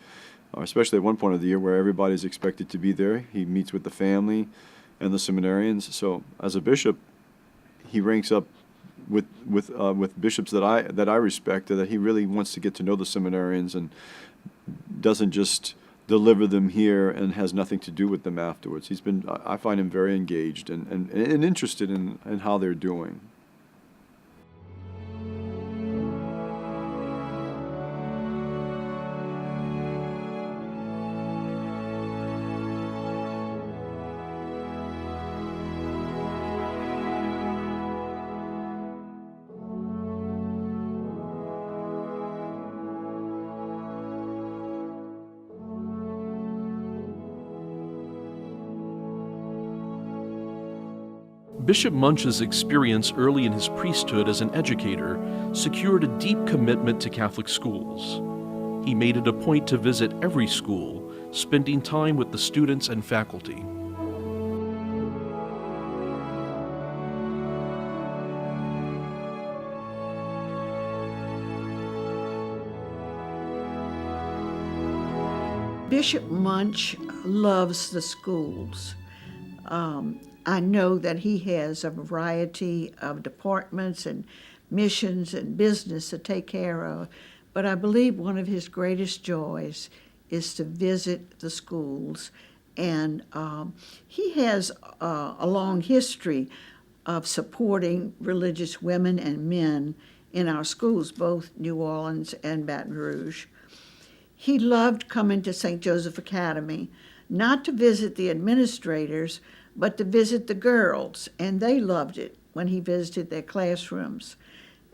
especially at one point of the year where everybody's expected to be there. He meets with the family and the seminarians. So as a bishop, he ranks up with bishops that I respect, that he really wants to get to know the seminarians and doesn't just deliver them here and has nothing to do with them afterwards. I find him very engaged and interested in how they're doing. Bishop Muench's experience early in his priesthood as an educator secured a deep commitment to Catholic schools. He made it a point to visit every school, spending time with the students and faculty. Bishop Muench loves the schools. I know that he has a variety of departments and missions and business to take care of, but I believe one of his greatest joys is to visit the schools. And he has a long history of supporting religious women and men in our schools, both New Orleans and Baton Rouge. He loved coming to St. Joseph Academy, not to visit the administrators, but to visit the girls, and they loved it when he visited their classrooms.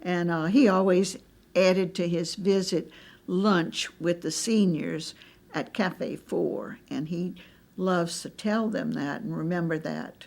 And he always added to his visit lunch with the seniors at Cafe 4, and he loves to tell them that and remember that.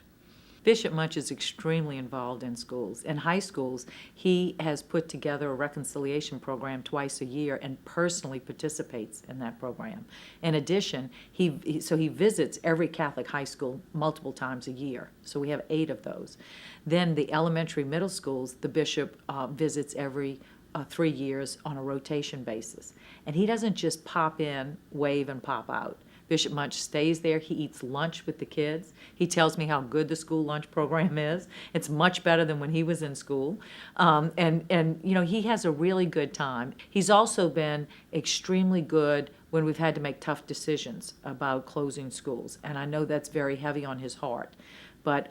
Bishop Muench is extremely involved in schools. In high schools, he has put together a reconciliation program twice a year and personally participates in that program. In addition, he visits every Catholic high school multiple times a year. So we have 8 of those. Then the elementary middle schools, the bishop visits every 3 years on a rotation basis. And he doesn't just pop in, wave, and pop out. Bishop Muench stays there. He eats lunch with the kids. He tells me how good the school lunch program is. It's much better than when he was in school. And you know, he has a really good time. He's also been extremely good when we've had to make tough decisions about closing schools. And I know that's very heavy on his heart. But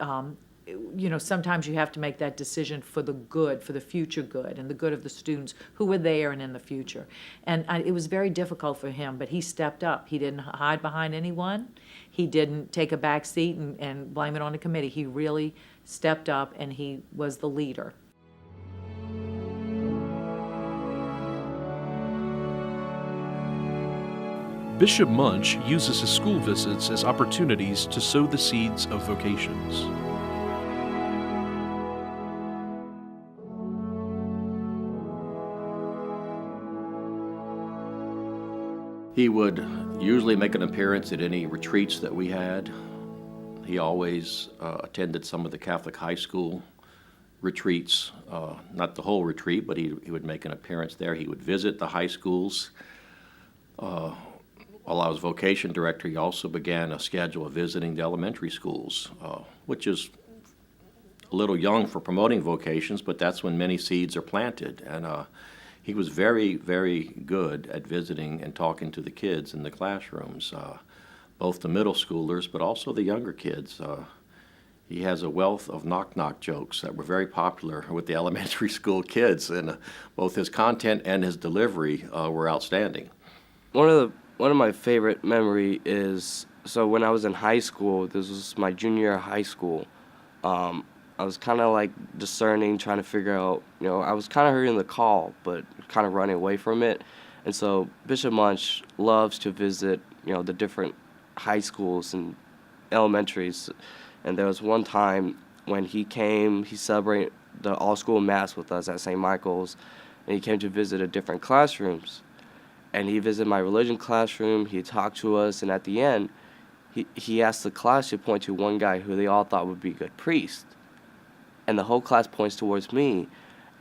you know, sometimes you have to make that decision for the good, for the future good, and the good of the students who were there and in the future. And it was very difficult for him, but he stepped up. He didn't hide behind anyone. He didn't take a back seat and blame it on the committee. He really stepped up, and he was the leader. Bishop Muench uses his school visits as opportunities to sow the seeds of vocations. He would usually make an appearance at any retreats that we had. He always attended some of the Catholic high school retreats, not the whole retreat, but he would make an appearance there. He would visit the high schools. While I was vocation director, he also began a schedule of visiting the elementary schools, which is a little young for promoting vocations, but that's when many seeds are planted. And he was very, very good at visiting and talking to the kids in the classrooms, both the middle schoolers, but also the younger kids. He has a wealth of knock-knock jokes that were very popular with the elementary school kids, and both his content and his delivery were outstanding. One of my favorite memory is, so when I was in high school, this was my junior year of high school, I was kind of like discerning, trying to figure out, you know, I was kind of hearing the call, but kind of running away from it. And so Bishop Muench loves to visit, you know, the different high schools and elementaries. And there was one time when he came, he celebrated the all-school mass with us at St. Michael's, and he came to visit a different classrooms. And he visited my religion classroom, he talked to us, and at the end, he asked the class to point to one guy who they all thought would be a good priest. And the whole class points towards me.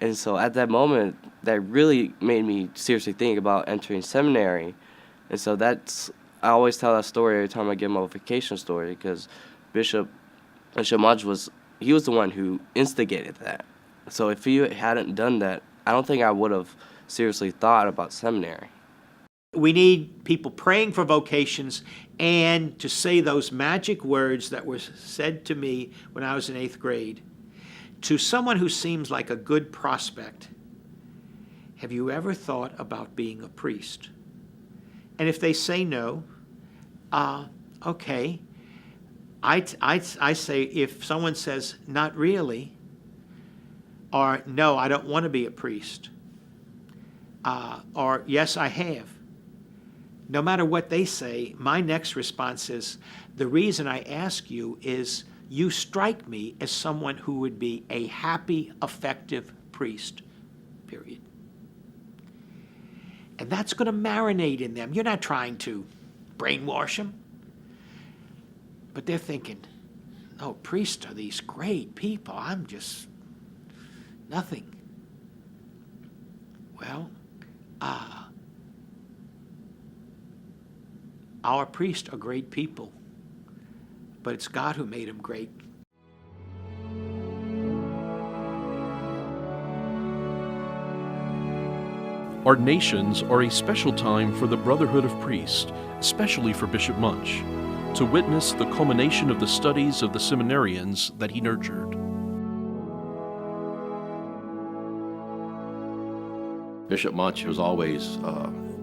And so at that moment, that really made me seriously think about entering seminary. And so I always tell that story every time I give my vocation story, because Bishop Muench was the one who instigated that. So if he hadn't done that, I don't think I would have seriously thought about seminary. We need people praying for vocations and to say those magic words that were said to me when I was in 8th grade. To someone who seems like a good prospect, have you ever thought about being a priest? And if they say no, okay. I say, if someone says, not really, or no, I don't want to be a priest, or yes, I have. No matter what they say, my next response is, the reason I ask you is you strike me as someone who would be a happy, effective priest, period. And that's going to marinate in them. You're not trying to brainwash them. But they're thinking, oh, priests are these great people. I'm just nothing. Well, our priests are great people, but it's God who made them great. Ordinations are a special time for the Brotherhood of Priests, especially for Bishop Muench, to witness the culmination of the studies of the seminarians that he nurtured. Bishop Muench was always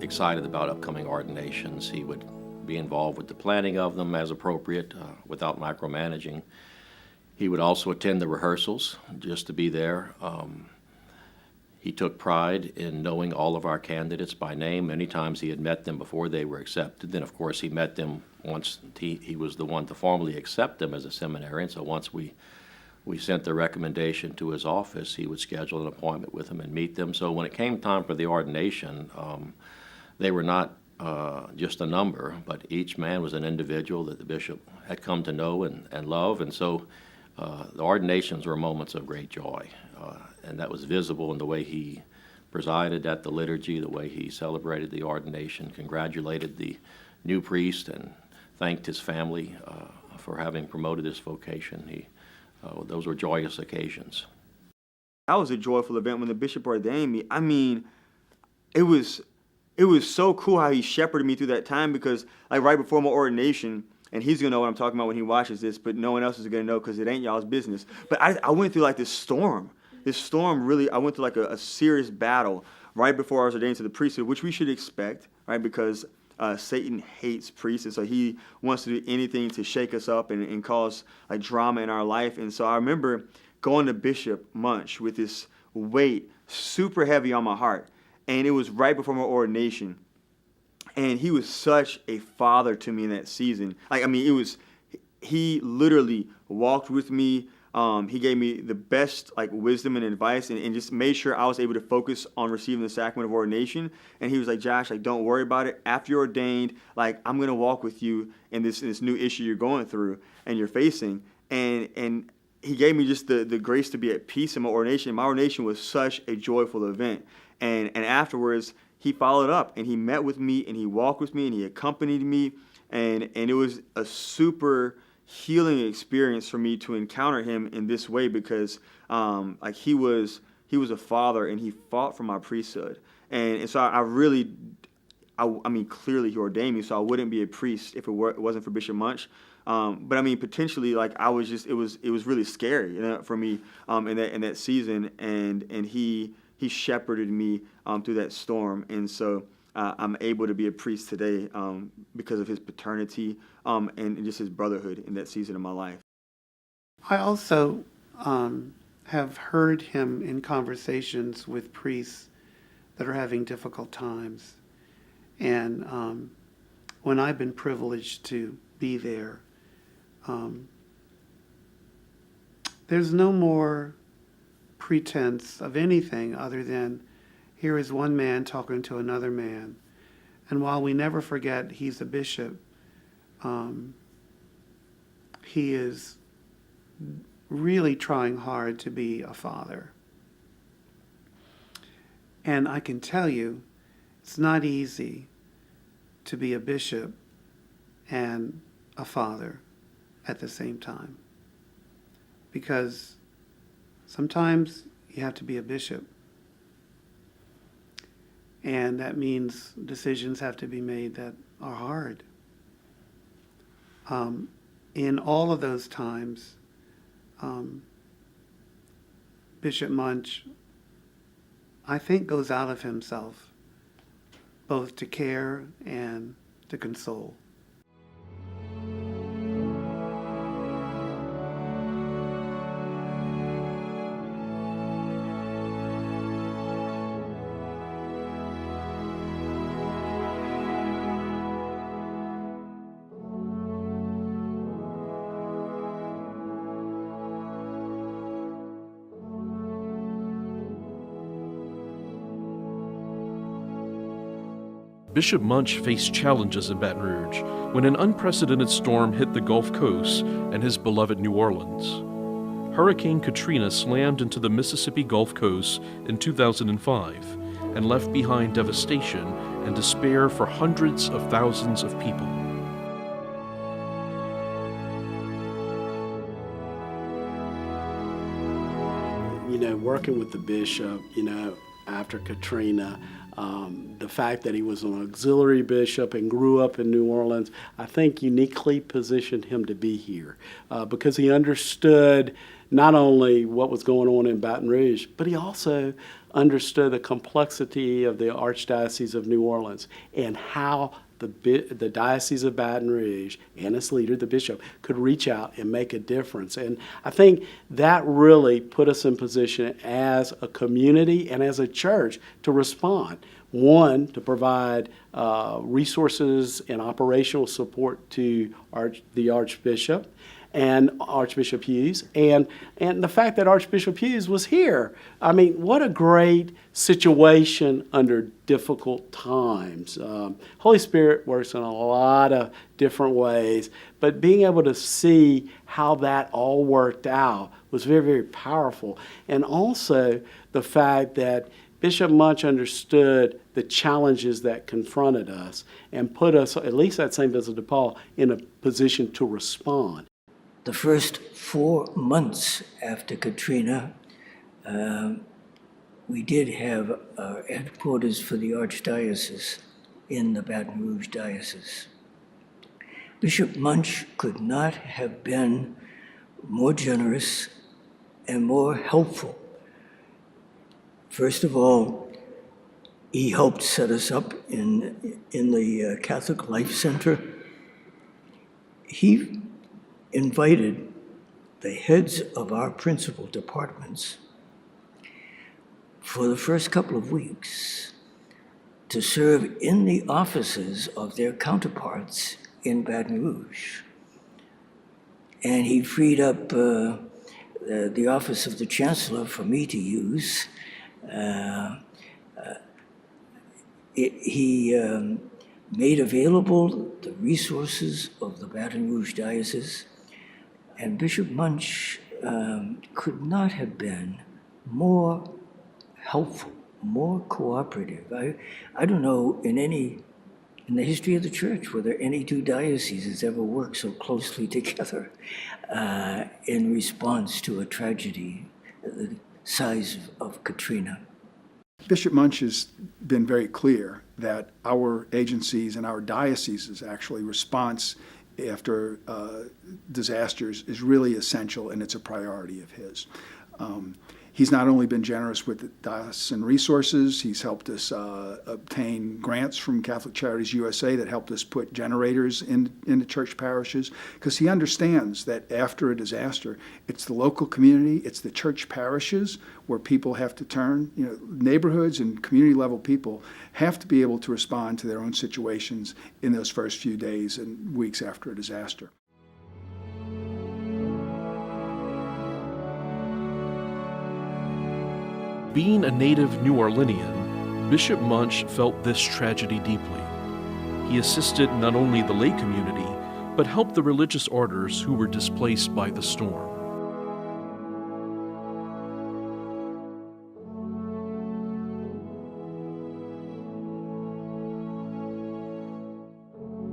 excited about upcoming ordinations. He would be involved with the planning of them as appropriate, without micromanaging. He would also attend the rehearsals just to be there. He took pride in knowing all of our candidates by name. Many times he had met them before they were accepted. Then, of course, he met them once he was the one to formally accept them as a seminarian. So once we sent the recommendation to his office, he would schedule an appointment with them and meet them. So when it came time for the ordination, they were not just a number, but each man was an individual that the bishop had come to know and love. And so the ordinations were moments of great joy. And that was visible in the way he presided at the liturgy, the way he celebrated the ordination, congratulated the new priest, and thanked his family for having promoted this vocation. Those were joyous occasions. That was a joyful event when the bishop ordained me. I mean, it was so cool how he shepherded me through that time, because like right before my ordination, and he's gonna know what I'm talking about when he watches this, but no one else is gonna know because it ain't y'all's business. But I went through like this storm. I went through like a serious battle right before I was ordained to the priesthood, which we should expect, right? Because Satan hates priests, and so he wants to do anything to shake us up and cause like drama in our life. And so I remember going to Bishop Muench with this weight super heavy on my heart, and it was right before my ordination. And he was such a father to me in that season. Like, I mean, he literally walked with me. He gave me the best like wisdom and advice, and just made sure I was able to focus on receiving the sacrament of ordination. And he was like, Josh, like, don't worry about it. After you're ordained, like, I'm gonna walk with you in this new issue you're going through and you're facing. And he gave me just the grace to be at peace in my ordination. My ordination was such a joyful event. And afterwards, he followed up and he met with me and he walked with me and he accompanied me. And it was a super healing experience for me to encounter him in this way, because like he was a father and he fought for my priesthood. And so I mean, clearly he ordained me, so I wouldn't be a priest if it wasn't for Bishop Muench. But I mean, potentially, like it was really scary, you know, for me in that season, and he shepherded me through that storm, and so I'm able to be a priest today because of his paternity and just his brotherhood in that season of my life. I also have heard him in conversations with priests that are having difficult times, and when I've been privileged to be there, there's no more pretense of anything other than here is one man talking to another man. And while we never forget he's a bishop, he is really trying hard to be a father. And I can tell you, it's not easy to be a bishop and a father at the same time. Because sometimes you have to be a bishop. And that means decisions have to be made that are hard. In all of those times, Bishop Muench, I think, goes out of himself, both to care and to console. Bishop Muench faced challenges in Baton Rouge when an unprecedented storm hit the Gulf Coast and his beloved New Orleans. Hurricane Katrina slammed into the Mississippi Gulf Coast in 2005 and left behind devastation and despair for hundreds of thousands of people. You know, working with the bishop, after Katrina, the fact that he was an auxiliary bishop and grew up in New Orleans, I think uniquely positioned him to be here because he understood not only what was going on in Baton Rouge, but he also understood the complexity of the Archdiocese of New Orleans and how the Diocese of Baton Rouge and its leader, the bishop, could reach out and make a difference. And I think that really put us in position as a community and as a church to respond. One, to provide resources and operational support to the Archbishop and Archbishop Hughes, and the fact that Archbishop Hughes was here. I mean, what a great situation under difficult times. Holy Spirit works in a lot of different ways, but being able to see how that all worked out was very, very powerful. And also the fact that Bishop Muench understood the challenges that confronted us and put us, at least at St. Vincent de Paul, in a position to respond. The first 4 months after Katrina, we did have our headquarters for the Archdiocese in the Baton Rouge Diocese. Bishop Muench could not have been more generous and more helpful. First of all, he helped set us up in the Catholic Life Center. He invited the heads of our principal departments for the first couple of weeks to serve in the offices of their counterparts in Baton Rouge. And he freed up the office of the Chancellor for me to use. He made available the resources of the Baton Rouge Diocese, and Bishop Muench could not have been more helpful, more cooperative. I don't know in the history of the church whether any two dioceses ever worked so closely together in response to a tragedy the size of Katrina. Bishop Muench has been very clear that our agencies and our dioceses actually response after disasters is really essential, and it's a priority of his. He's not only been generous with diocesan resources, he's helped us obtain grants from Catholic Charities USA that helped us put generators in the church parishes, because he understands that after a disaster, it's the local community, it's the church parishes where people have to turn. Neighborhoods and community level people have to be able to respond to their own situations in those first few days and weeks after a disaster. Being a native New Orleanian, Bishop Muench felt this tragedy deeply. He assisted not only the lay community, but helped the religious orders who were displaced by the storm.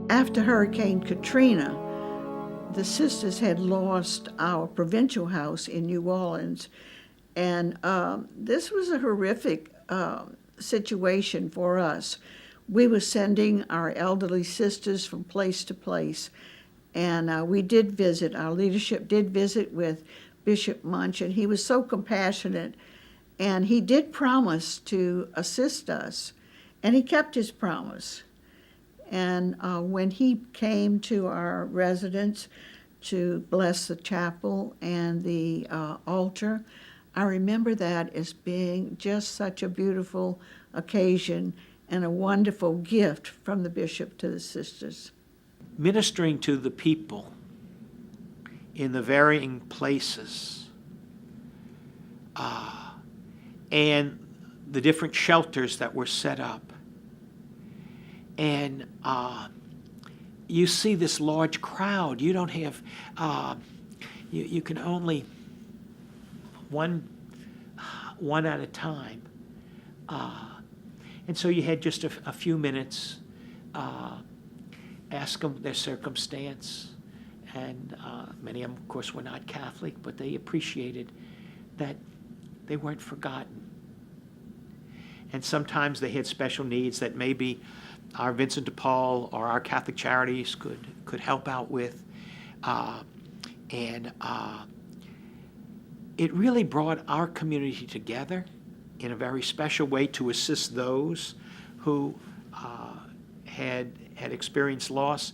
After Hurricane Katrina, the sisters had lost our provincial house in New Orleans, and this was a horrific situation for us. We were sending our elderly sisters from place to place, and we did visit, our leadership did visit with Bishop Muench, and he was so compassionate, and he did promise to assist us, and he kept his promise. And when he came to our residence to bless the chapel and the altar, I remember that as being just such a beautiful occasion and a wonderful gift from the bishop to the sisters. Ministering to the people in the varying places and the different shelters that were set up. And you see this large crowd. You don't have, you can only one at a time. And so you had just a few minutes, ask them their circumstance. And many of them, of course, were not Catholic, but they appreciated that they weren't forgotten. And sometimes they had special needs that maybe our Vincent de Paul or our Catholic Charities could help out with. It really brought our community together in a very special way to assist those who had experienced loss.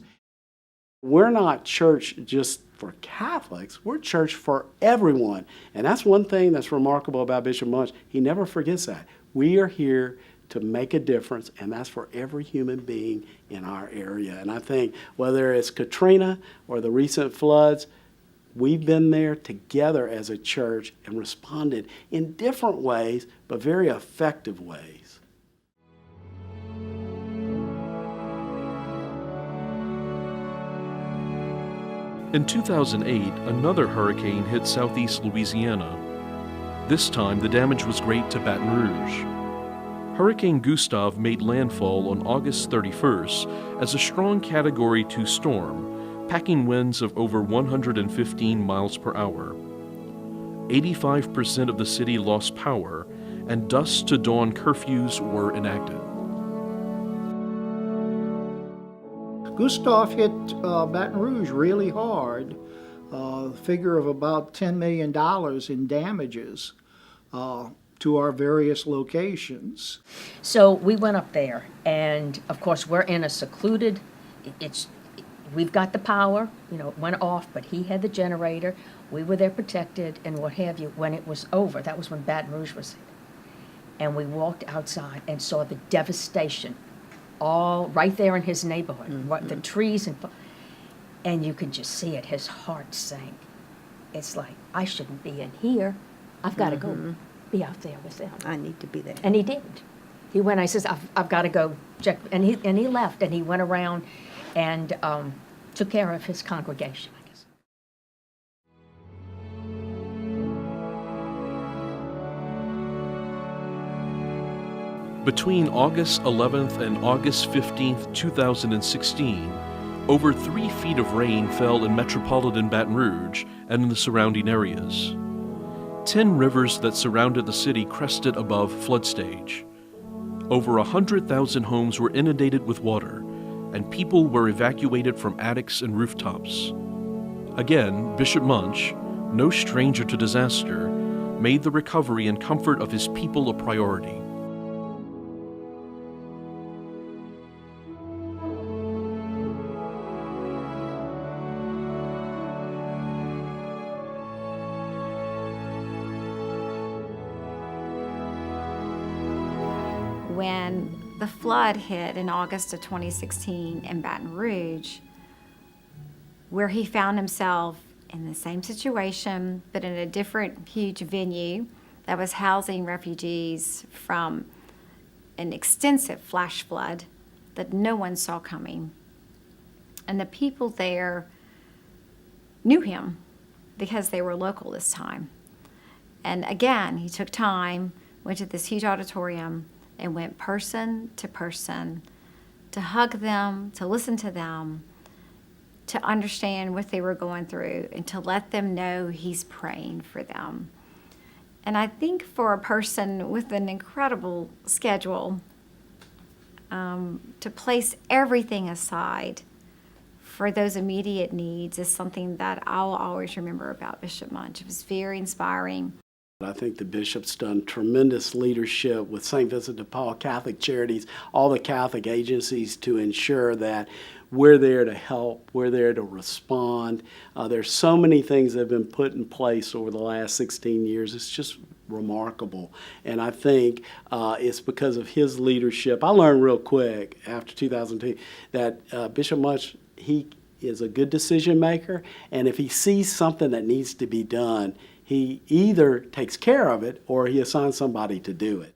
We're not church just for Catholics. We're church for everyone. And that's one thing that's remarkable about Bishop Muench. He never forgets that. We are here to make a difference, and that's for every human being in our area. And I think whether it's Katrina or the recent floods, we've been there together as a church and responded in different ways, but very effective ways. In 2008, another hurricane hit southeast Louisiana. This time, the damage was great to Baton Rouge. Hurricane Gustav made landfall on August 31st as a strong Category 2 storm, packing winds of over 115 miles per hour. 85% of the city lost power, and dusk to dawn curfews were enacted. Gustav hit Baton Rouge really hard, figure of about $10 million in damages to our various locations. So we went up there, and of course we're in a secluded, we've got the power, it went off, but he had the generator. We were there protected and what have you. When it was over, that was when Baton Rouge was hit. And we walked outside and saw the devastation all right there in his neighborhood, the trees, and you could just see it. His heart sank. It's like, I shouldn't be in here. I've got to go be out there with them. I need to be there. And he did. He went, I says, I've got to go check. And he left, and he went around and took care of his congregation, I guess. Between August 11th and August 15th, 2016, over 3 feet of rain fell in metropolitan Baton Rouge and in the surrounding areas. 10 rivers that surrounded the city crested above flood stage. Over 100,000 homes were inundated with water, and people were evacuated from attics and rooftops. Again, Bishop Muench, no stranger to disaster, made the recovery and comfort of his people a priority. When the flood hit in August of 2016 in Baton Rouge, where he found himself in the same situation, but in a different huge venue, that was housing refugees from an extensive flash flood that no one saw coming. And the people there knew him because they were local this time. And again, he took time, went to this huge auditorium, and went person to person to hug them, to listen to them, to understand what they were going through, and to let them know he's praying for them. And I think for a person with an incredible schedule, to place everything aside for those immediate needs is something that I'll always remember about Bishop Muench. It was very inspiring. I think the bishop's done tremendous leadership with St. Vincent de Paul, Catholic Charities, all the Catholic agencies to ensure that we're there to help, we're there to respond. There's so many things that have been put in place over the last 16 years. It's just remarkable. And I think it's because of his leadership. I learned real quick after 2002 that Bishop Muench, he is a good decision maker, and if he sees something that needs to be done, he either takes care of it or he assigns somebody to do it.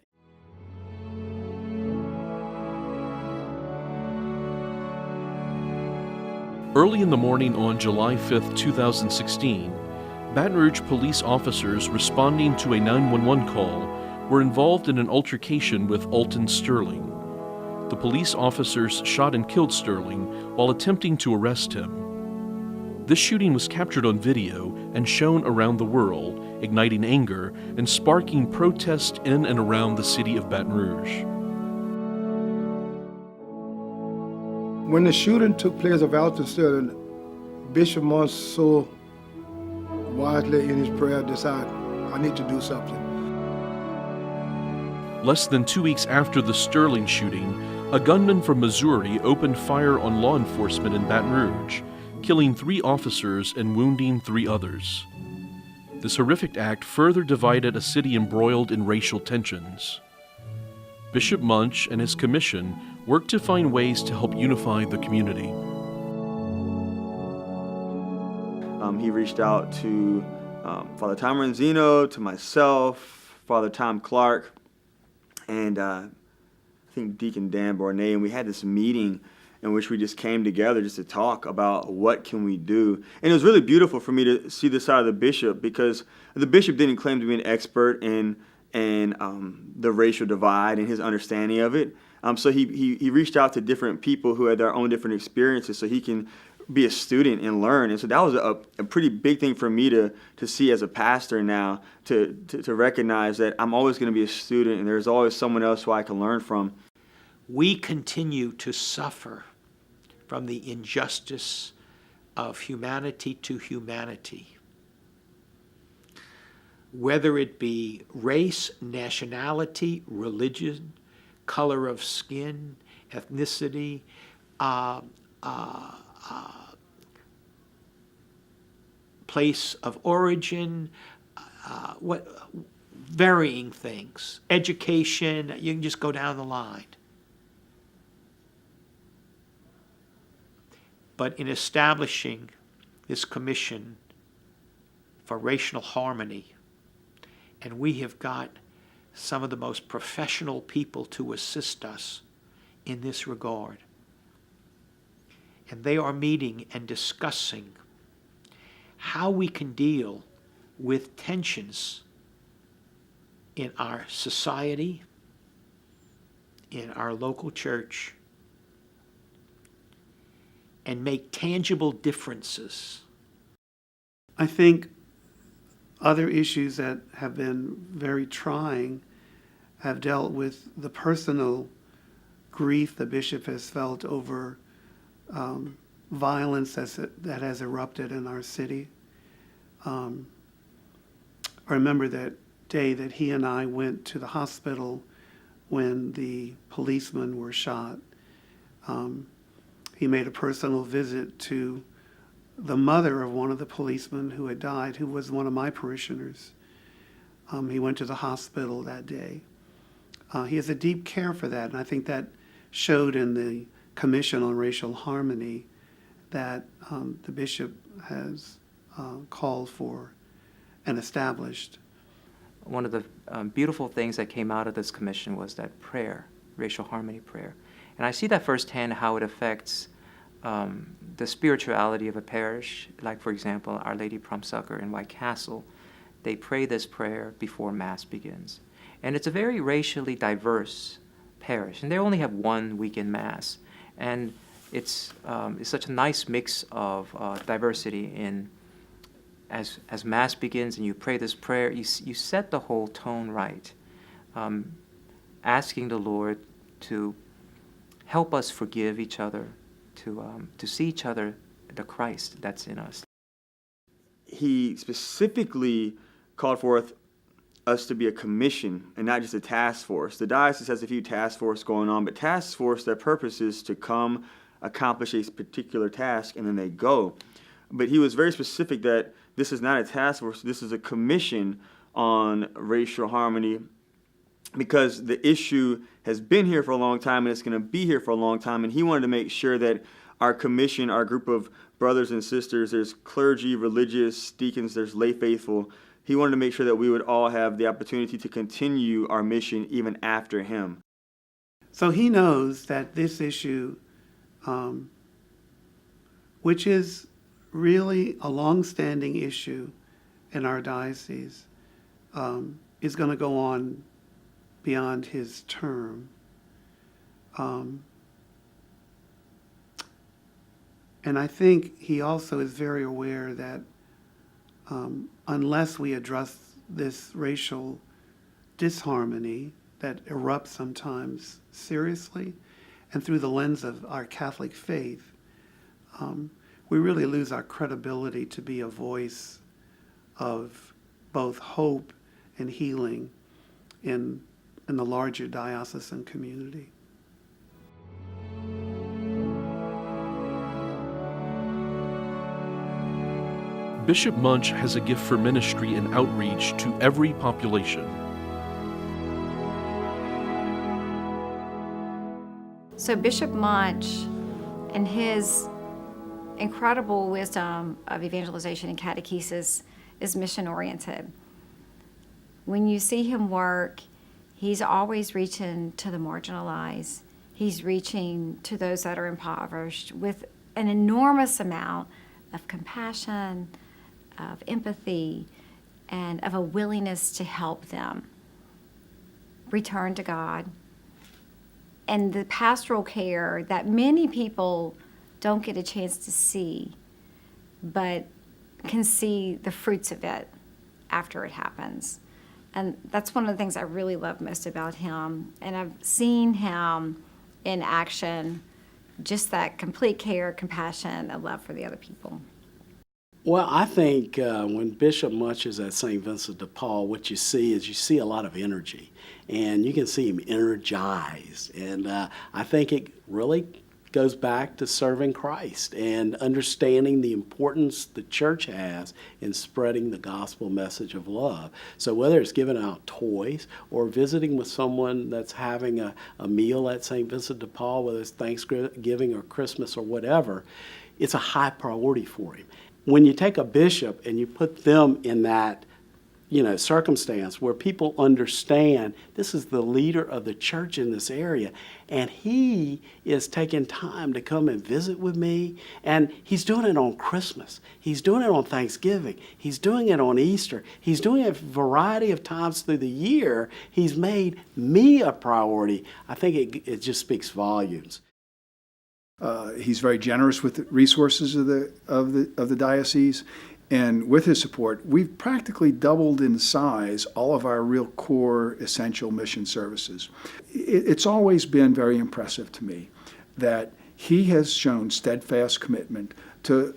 Early in the morning on July 5, 2016, Baton Rouge police officers responding to a 911 call were involved in an altercation with Alton Sterling. The police officers shot and killed Sterling while attempting to arrest him. This shooting was captured on video and shown around the world, igniting anger and sparking protest in and around the city of Baton Rouge. When the shooting took place of Alton Sterling, Bishop Muench so wisely in his prayer decided, I need to do something. Less than 2 weeks after the Sterling shooting, a gunman from Missouri opened fire on law enforcement in Baton Rouge, killing 3 officers and wounding 3 others. This horrific act further divided a city embroiled in racial tensions. Bishop Muench and his commission worked to find ways to help unify the community. He reached out to Father Tom Renzino, to myself, Father Tom Clark, and I think Deacon Dan Bornay, and we had this meeting in which we just came together just to talk about what can we do. And it was really beautiful for me to see the side of the bishop, because the bishop didn't claim to be an expert in the racial divide and his understanding of it. So he reached out to different people who had their own different experiences so he can be a student and learn. And so that was a pretty big thing for me to see as a pastor now, to recognize that I'm always going to be a student and there's always someone else who I can learn from. We continue to suffer from the injustice of humanity to humanity. Whether it be race, nationality, religion, color of skin, ethnicity, place of origin, varying things, education, you can just go down the line. But in establishing this commission for racial harmony, and we have got some of the most professional people to assist us in this regard. And they are meeting and discussing how we can deal with tensions in our society, in our local church, and make tangible differences. I think other issues that have been very trying have dealt with the personal grief the bishop has felt over violence that has erupted in our city. I remember that day that he and I went to the hospital when the policemen were shot. He made a personal visit to the mother of one of the policemen who had died, who was one of my parishioners. He went to the hospital that day. He has a deep care for that, and I think that showed in the Commission on Racial Harmony that the bishop has called for and established. one of the beautiful things that came out of this commission was that prayer, racial harmony prayer. And I see that firsthand how it affects the spirituality of a parish. Like, for example, Our Lady Prompt Succor in White Castle, they pray this prayer before Mass begins. And it's a very racially diverse parish, and they only have one weekend Mass. And it's such a nice mix of diversity in as Mass begins and you pray this prayer, you set the whole tone right, asking the Lord to help us forgive each other, to see each other, the Christ that's in us. He specifically called forth us to be a commission and not just a task force. The diocese has a few task force going on, but task force, their purpose is to come, accomplish a particular task, and then they go. But he was very specific that this is not a task force, this is a commission on racial harmony, because the issue has been here for a long time and it's going to be here for a long time, and he wanted to make sure that our commission, our group of brothers and sisters, there's clergy, religious, deacons, there's lay faithful, he wanted to make sure that we would all have the opportunity to continue our mission even after him. So he knows that this issue, which is really a long-standing issue in our diocese, is going to go on beyond his term. And I think he also is very aware that unless we address this racial disharmony that erupts sometimes seriously and through the lens of our Catholic faith, we really lose our credibility to be a voice of both hope and healing in the larger diocesan community. Bishop Muench has a gift for ministry and outreach to every population. So Bishop Muench, in his incredible wisdom of evangelization and catechesis, is mission-oriented. When you see him work, he's always reaching to the marginalized. He's reaching to those that are impoverished with an enormous amount of compassion, of empathy, and of a willingness to help them return to God. And the pastoral care that many people don't get a chance to see, but can see the fruits of it after it happens. And that's one of the things I really love most about him. And I've seen him in action, just that complete care, compassion, and love for the other people. Well, I think when Bishop Muench is at St. Vincent de Paul, what you see is you see a lot of energy, and you can see him energized. And I think it really goes back to serving Christ and understanding the importance the church has in spreading the gospel message of love. So whether it's giving out toys or visiting with someone that's having a meal at St. Vincent de Paul, whether it's Thanksgiving or Christmas or whatever, it's a high priority for him. When you take a bishop and you put them in that, circumstance where people understand this is the leader of the church in this area, and he is taking time to come and visit with me, and he's doing it on Christmas, he's doing it on Thanksgiving, he's doing it on Easter, he's doing it a variety of times through the year. He's made me a priority. I think it just speaks volumes. He's very generous with the resources of the diocese, and with his support, we've practically doubled in size all of our real core essential mission services. It's always been very impressive to me that he has shown steadfast commitment to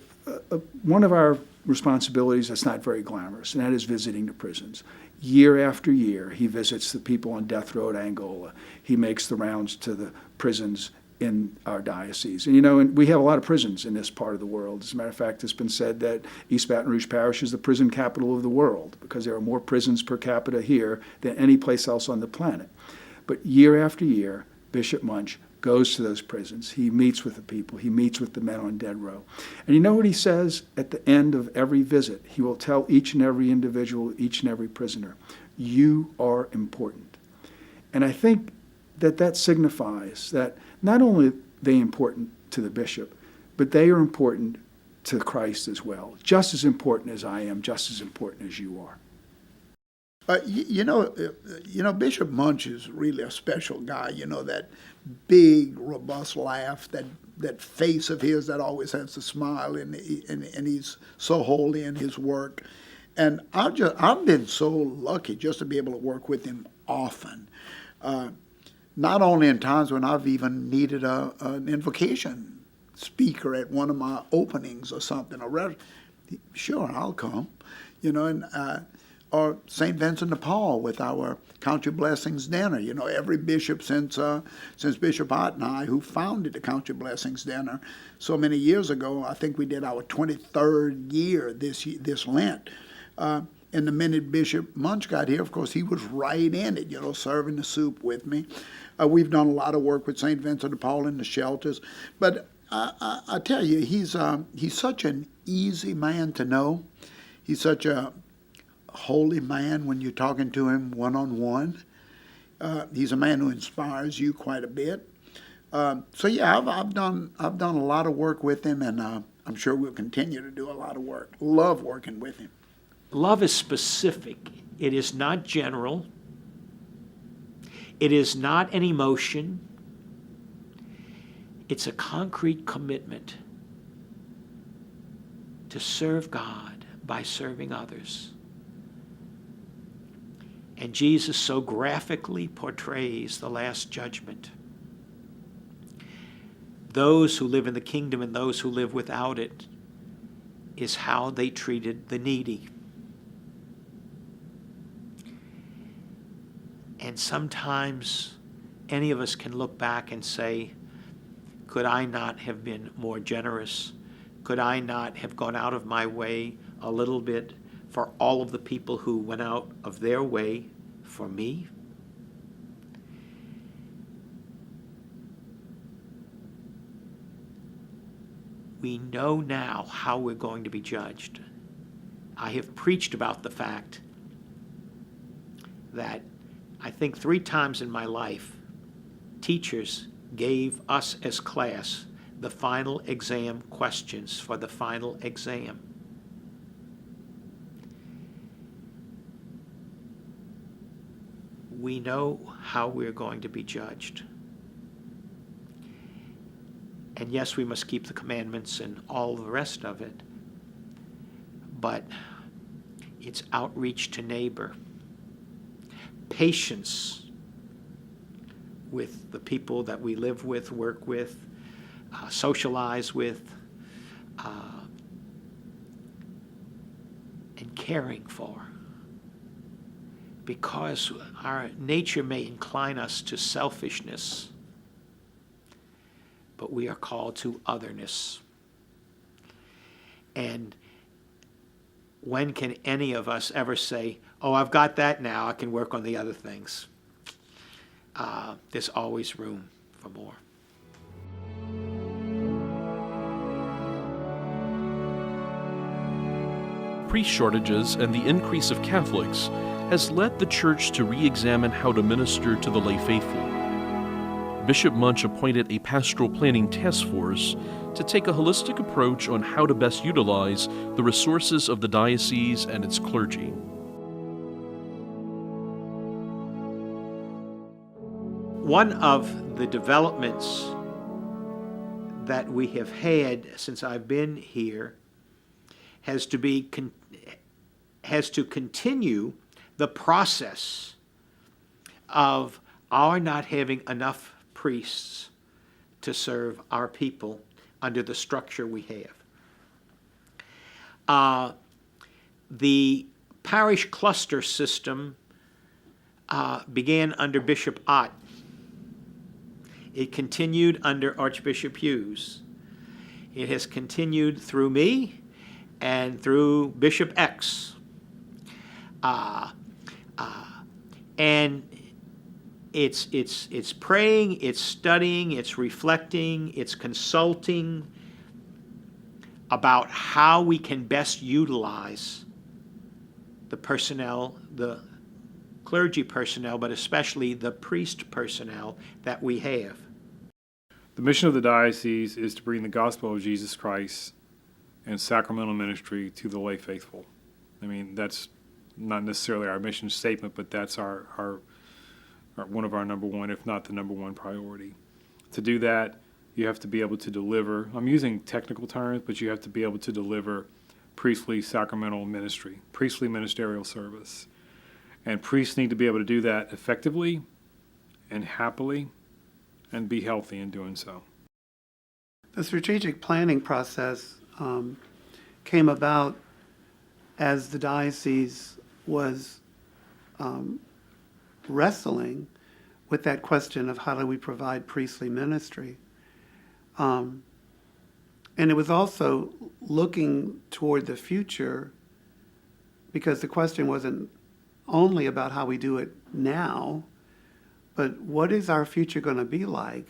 one of our responsibilities that's not very glamorous, and that is visiting the prisons. Year after year, he visits the people on death row at Angola. He makes the rounds to the prisons in our diocese. And and we have a lot of prisons in this part of the world. As a matter of fact, it's been said that East Baton Rouge Parish is the prison capital of the world because there are more prisons per capita here than any place else on the planet. But year after year, Bishop Muench goes to those prisons. He meets with the people. He meets with the men on death row. And you know what he says at the end of every visit? He will tell each and every individual, each and every prisoner, You are important. And I think that that signifies that not only are they important to the bishop, but they are important to Christ as well. Just as important as I am, just as important as you are. You know, Bishop Muench is really a special guy. You know, that big, robust laugh, that face of his that always has a smile, and he's so holy in his work. And I've been so lucky just to be able to work with him often. Not only in times when I've even needed an invocation speaker at one of my openings or something. Sure, I'll come. You know, and or St. Vincent de Paul with our Count Your Blessings dinner. You know, every bishop since Bishop Ott and I, who founded the Count Your Blessings dinner so many years ago, I think we did our 23rd year this Lent. And the minute Bishop Muench got here, of course, he was right in it, you know, serving the soup with me. We've done a lot of work with St. Vincent de Paul in the shelters. But I tell you, he's such an easy man to know. He's such a holy man when you're talking to him one-on-one. He's a man who inspires you quite a bit. So yeah, I've done a lot of work with him, and I'm sure we'll continue to do a lot of work. Love working with him. Love is specific. It is not general. It is not an emotion. It's a concrete commitment to serve God by serving others. And Jesus so graphically portrays the Last Judgment. Those who live in the kingdom and those who live without it is how they treated the needy. And sometimes any of us can look back and say, could I not have been more generous? Could I not have gone out of my way a little bit for all of the people who went out of their way for me? We know now how we're going to be judged. I have preached about the fact that I think 3 times in my life, teachers gave us as class the final exam questions for the final exam. We know how we're going to be judged. And yes, we must keep the commandments and all the rest of it, but it's outreach to neighbor, patience with the people that we live with, work with, socialize with, and caring for. Because our nature may incline us to selfishness, but we are called to otherness. And when can any of us ever say, oh, I've got that now, I can work on the other things? There's always room for more. Priest shortages and the increase of Catholics has led the Church to re-examine how to minister to the lay faithful. Bishop Muench appointed a pastoral planning task force to take a holistic approach on how to best utilize the resources of the diocese and its clergy. One of the developments that we have had since I've been here has to continue the process of our not having enough priests to serve our people under the structure we have. The parish cluster system began under Bishop Ott. It continued under Archbishop Hughes. It has continued through me and through Bishop X. And it's praying, it's studying, it's reflecting, it's consulting about how we can best utilize the personnel, the clergy personnel, but especially the priest personnel that we have. The mission of the diocese is to bring the gospel of Jesus Christ and sacramental ministry to the lay faithful. I mean, that's not necessarily our mission statement, but that's our one of our number one, if not the number one priority. To do that, you have to be able to deliver, I'm using technical terms, but you have to be able to deliver priestly sacramental ministry, priestly ministerial service. And priests need to be able to do that effectively and happily and be healthy in doing so. The strategic planning process came about as the diocese was wrestling with that question of how do we provide priestly ministry. And it was also looking toward the future, because the question wasn't only about how we do it now, but what is our future going to be like?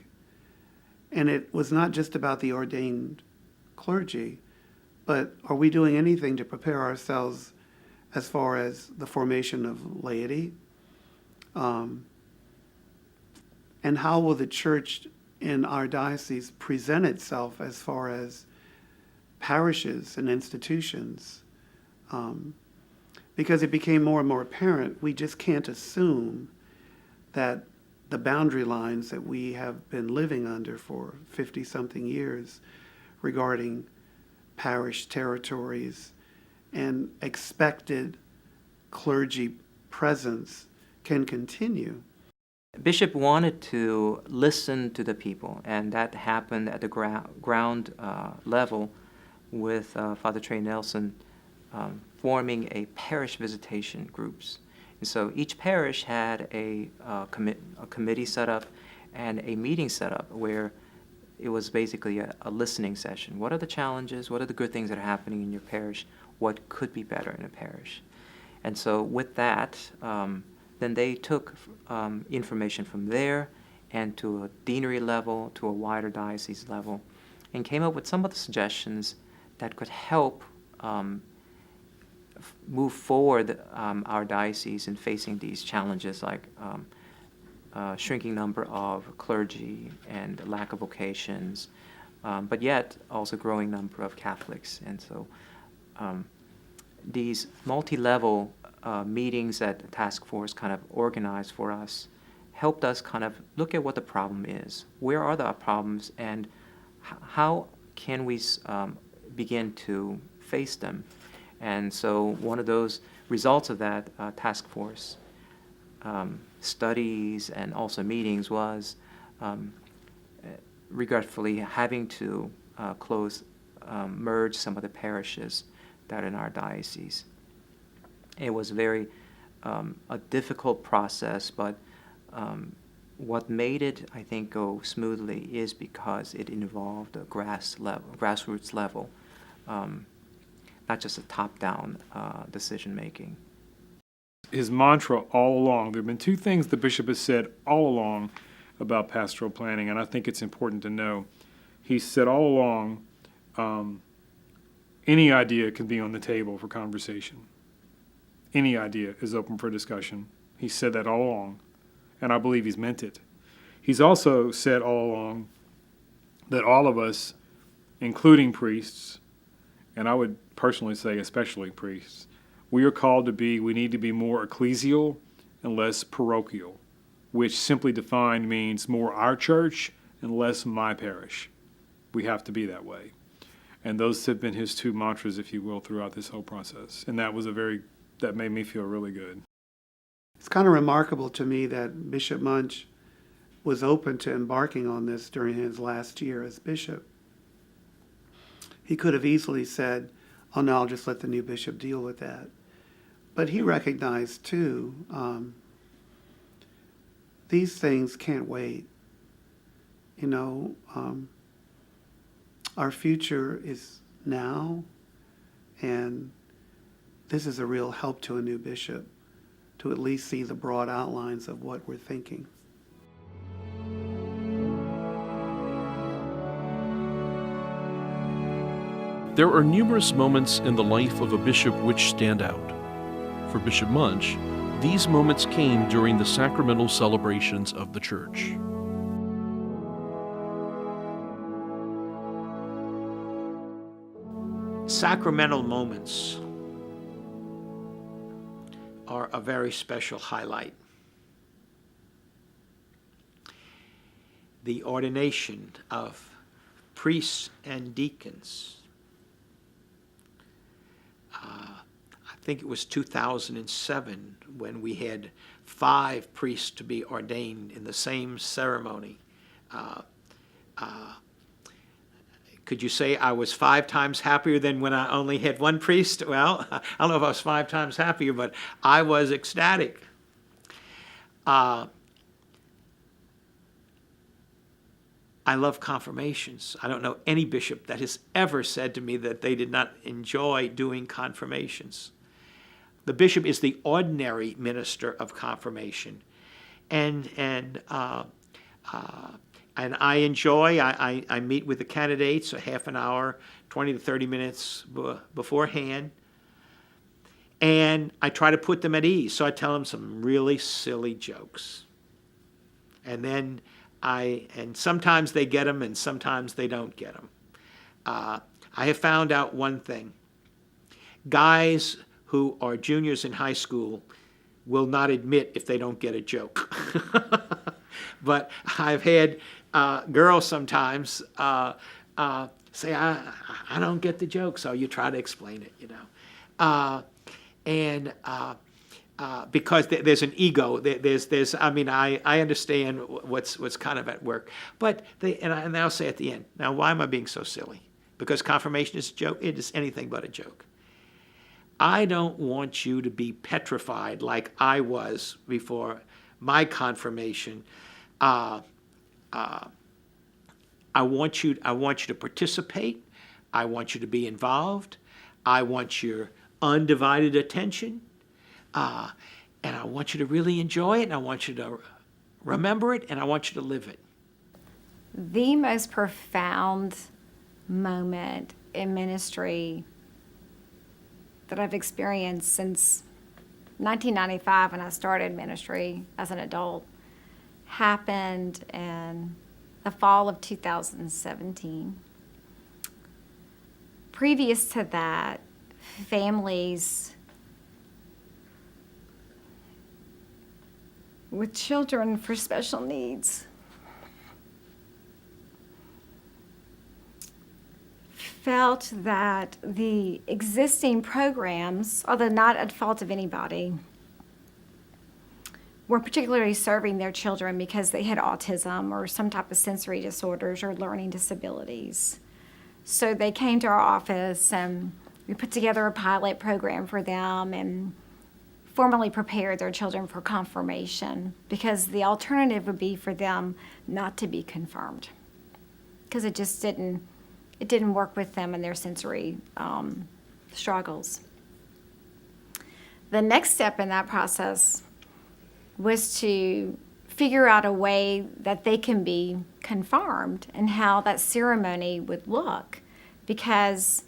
And it was not just about the ordained clergy, but are we doing anything to prepare ourselves as far as the formation of laity? And how will the church in our diocese present itself as far as parishes and institutions? Because it became more and more apparent, we just can't assume that the boundary lines that we have been living under for 50-something years regarding parish territories and expected clergy presence can continue. Bishop wanted to listen to the people, and that happened at the ground level with Father Trey Nelson forming a parish visitation groups. And so each parish had a committee set up and a meeting set up where it was basically a listening session. What are the challenges? What are the good things that are happening in your parish? What could be better in a parish? And so with that, then they took information from there and to a deanery level, to a wider diocese level, and came up with some of the suggestions that could help move forward our diocese in facing these challenges like shrinking number of clergy and lack of vocations, but yet also growing number of Catholics. And so these multi-level meetings that the task force kind of organized for us helped us kind of look at what the problem is. Where are the problems, and how can we begin to face them? And so one of those results of that task force studies and also meetings was regretfully having to merge some of the parishes that are in our diocese. It was very a difficult process, but what made it, I think, go smoothly is because it involved a grassroots level, not just a top-down decision-making. His mantra all along, there have been two things the bishop has said all along about pastoral planning, and I think it's important to know. He said all along, any idea can be on the table for conversation. Any idea is open for discussion. He said that all along, and I believe he's meant it. He's also said all along that all of us, including priests, and I would personally say especially priests, we need to be more ecclesial and less parochial, which simply defined means more our church and less my parish. We have to be that way. And those have been his two mantras, if you will, throughout this whole process. And that made me feel really good. It's kind of remarkable to me that Bishop Muench was open to embarking on this during his last year as bishop. He could have easily said, oh no, I'll just let the new bishop deal with that. But he recognized too, these things can't wait. Our future is now, and this is a real help to a new bishop to at least see the broad outlines of what we're thinking. There are numerous moments in the life of a bishop which stand out. For Bishop Muench, These moments came during the sacramental celebrations of the church. Sacramental moments are a very special highlight. The ordination of priests and deacons. I think it was 2007 when we had 5 priests to be ordained in the same ceremony. Could you say I was 5 times happier than when I only had 1 priest? Well, I don't know if I was 5 times happier, but I was ecstatic. I love confirmations. I don't know any bishop that has ever said to me that they did not enjoy doing confirmations. The bishop is the ordinary minister of confirmation. And I enjoy, I meet with the candidates a half an hour, 20 to 30 minutes beforehand. And I try to put them at ease. So I tell them some really silly jokes. And then and sometimes they get them and sometimes they don't get them. I have found out one thing. Guys who are juniors in high school will not admit if they don't get a joke. But I've had girls sometimes say, I don't get the joke, so you try to explain it, you know. Because there's an ego. I understand what's kind of at work. But and I'll say at the end, now why am I being so silly? Because confirmation is a joke. It is anything but a joke. I don't want you to be petrified like I was before my confirmation. I want you to participate. I want you to be involved. I want your undivided attention. And I want you to really enjoy it, and I want you to remember it, and I want you to live it. The most profound moment in ministry that I've experienced since 1995 when I started ministry as an adult happened in the fall of 2017. Previous to that, families with children for special needs felt that the existing programs, although not at fault of anybody, were particularly serving their children because they had autism or some type of sensory disorders or learning disabilities. So they came to our office and we put together a pilot program for them and formally prepared their children for confirmation, because the alternative would be for them not to be confirmed because it just didn't work with them and their sensory struggles. The next step in that process was to figure out a way that they can be confirmed and how that ceremony would look, because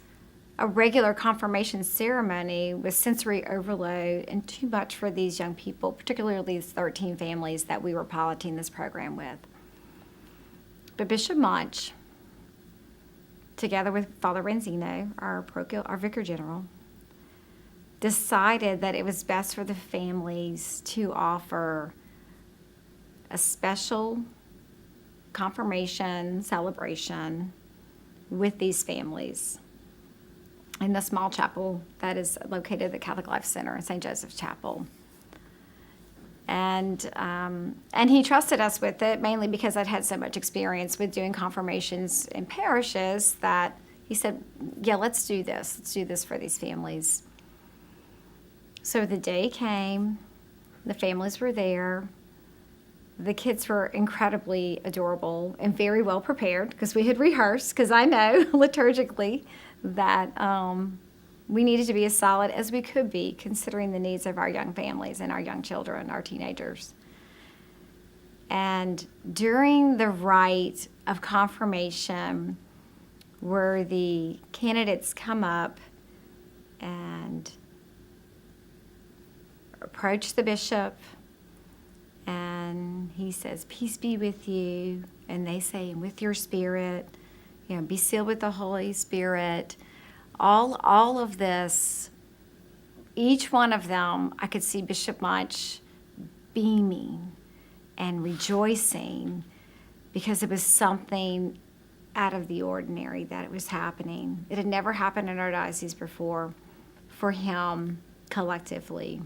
a regular confirmation ceremony was sensory overload and too much for these young people, particularly these 13 families that we were piloting this program with. But Bishop Muench, together with Father Renzino, our Vicar General, decided that it was best for the families to offer a special confirmation celebration with these families in the small chapel that is located at the Catholic Life Center in St. Joseph's Chapel. And he trusted us with it, mainly because I'd had so much experience with doing confirmations in parishes that he said, yeah, let's do this. Let's do this for these families. So the day came, the families were there. The kids were incredibly adorable and very well prepared because we had rehearsed, because I know liturgically that we needed to be as solid as we could be considering the needs of our young families and our young children, our teenagers. And during the rite of confirmation, where the candidates come up and approach the bishop, and he says, "Peace be with you," and they say, "And with your spirit, be sealed with the Holy Spirit." All of this, each one of them, I could see Bishop Muench beaming and rejoicing because it was something out of the ordinary that it was happening. It had never happened in our diocese before for him collectively.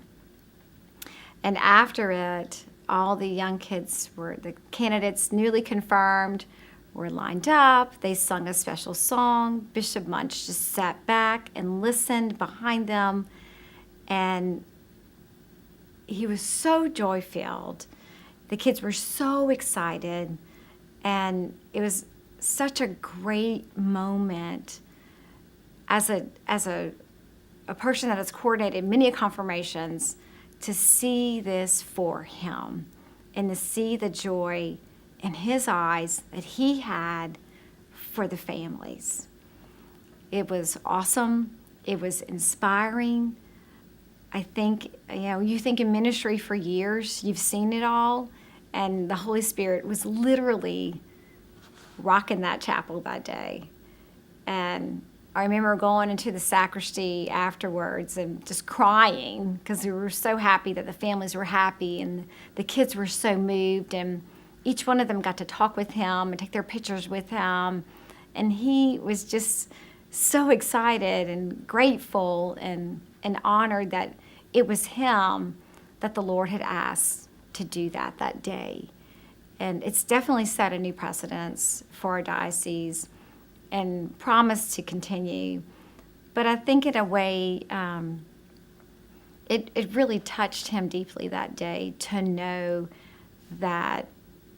And after it, all the young kids the candidates newly confirmed, were lined up. They sung a special song. Bishop Muench just sat back and listened behind them. And he was so joy-filled. The kids were so excited. And it was such a great moment as a person that has coordinated many confirmations to see this for him and to see the joy in his eyes that he had for the families. It was awesome. It was inspiring. I think, you think in ministry for years, you've seen it all, and the Holy Spirit was literally rocking that chapel that day. And I remember going into the sacristy afterwards and just crying because we were so happy that the families were happy and the kids were so moved, and each one of them got to talk with him and take their pictures with him. And he was just so excited and grateful and honored that it was him that the Lord had asked to do that day. And it's definitely set a new precedence for our diocese and promised to continue. But I think in a way, it really touched him deeply that day to know that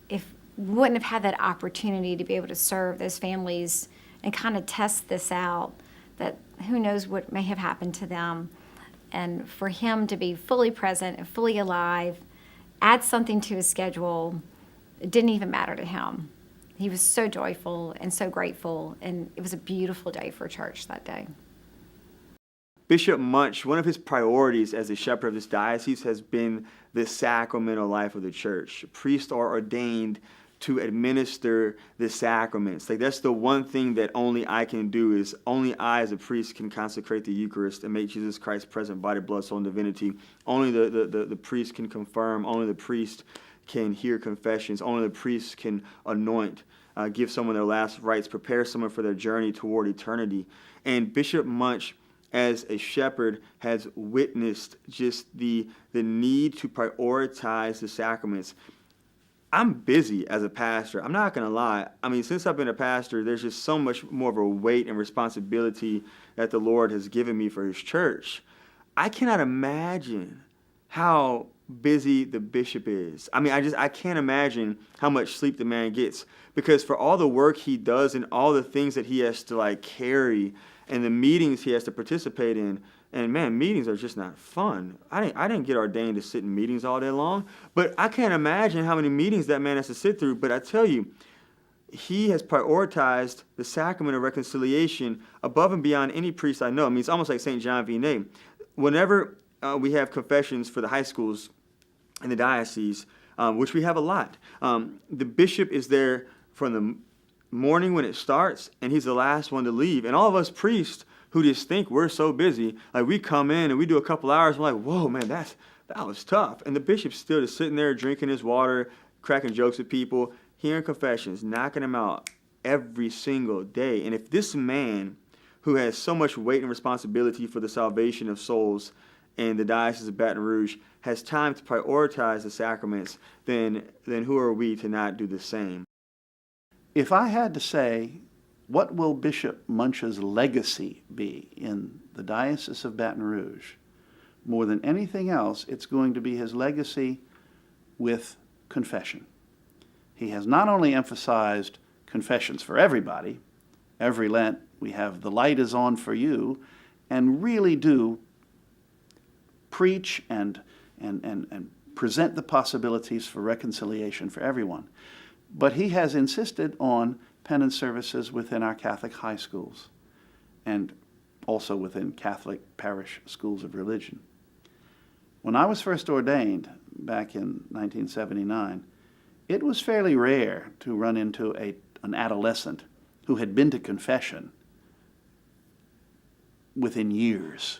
if we wouldn't have had that opportunity to be able to serve those families and kind of test this out, that who knows what may have happened to them. And for him to be fully present and fully alive, add something to his schedule, it didn't even matter to him. He was so joyful and so grateful, and it was a beautiful day for church that day. Bishop Muench, one of his priorities as a shepherd of this diocese has been the sacramental life of the church. Priests are ordained to administer the sacraments. Like, that's the one thing that only I can do, is only I as a priest can consecrate the Eucharist and make Jesus Christ present, body, blood, soul, and divinity. Only the priest can confirm. Only the priest can hear confessions. Only the priest can anoint, give someone their last rites, prepare someone for their journey toward eternity. And Bishop Muench, as a shepherd, has witnessed just the need to prioritize the sacraments. I'm busy as a pastor. I'm not going to lie. I mean, since I've been a pastor, there's just so much more of a weight and responsibility that the Lord has given me for his church. I cannot imagine how busy the bishop is. I mean, I can't imagine how much sleep the man gets, because for all the work he does and all the things that he has to carry and the meetings he has to participate in. And man, meetings are just not fun. I didn't get ordained to sit in meetings all day long, but I can't imagine how many meetings that man has to sit through. But I tell you, he has prioritized the sacrament of reconciliation above and beyond any priest I know. I mean, it's almost like St. John Vianney. Whenever we have confessions for the high schools in the diocese, which we have a lot, the bishop is there from the morning when it starts, and he's the last one to leave. And all of us priests who just think we're so busy, we come in and we do a couple hours, we're like, whoa, man, that was tough. And the bishop's still just sitting there drinking his water, cracking jokes with people, hearing confessions, knocking them out every single day. And if this man, who has so much weight and responsibility for the salvation of souls in the Diocese of Baton Rouge, has time to prioritize the sacraments, then who are we to not do the same? If I had to say, what will Bishop Muench's legacy be in the Diocese of Baton Rouge? More than anything else, it's going to be his legacy with confession. He has not only emphasized confessions for everybody. Every Lent, we have "The Light is On for You," and really do preach and present the possibilities for reconciliation for everyone. But he has insisted on penance services within our Catholic high schools and also within Catholic parish schools of religion. When I was first ordained back in 1979, it was fairly rare to run into an adolescent who had been to confession within years.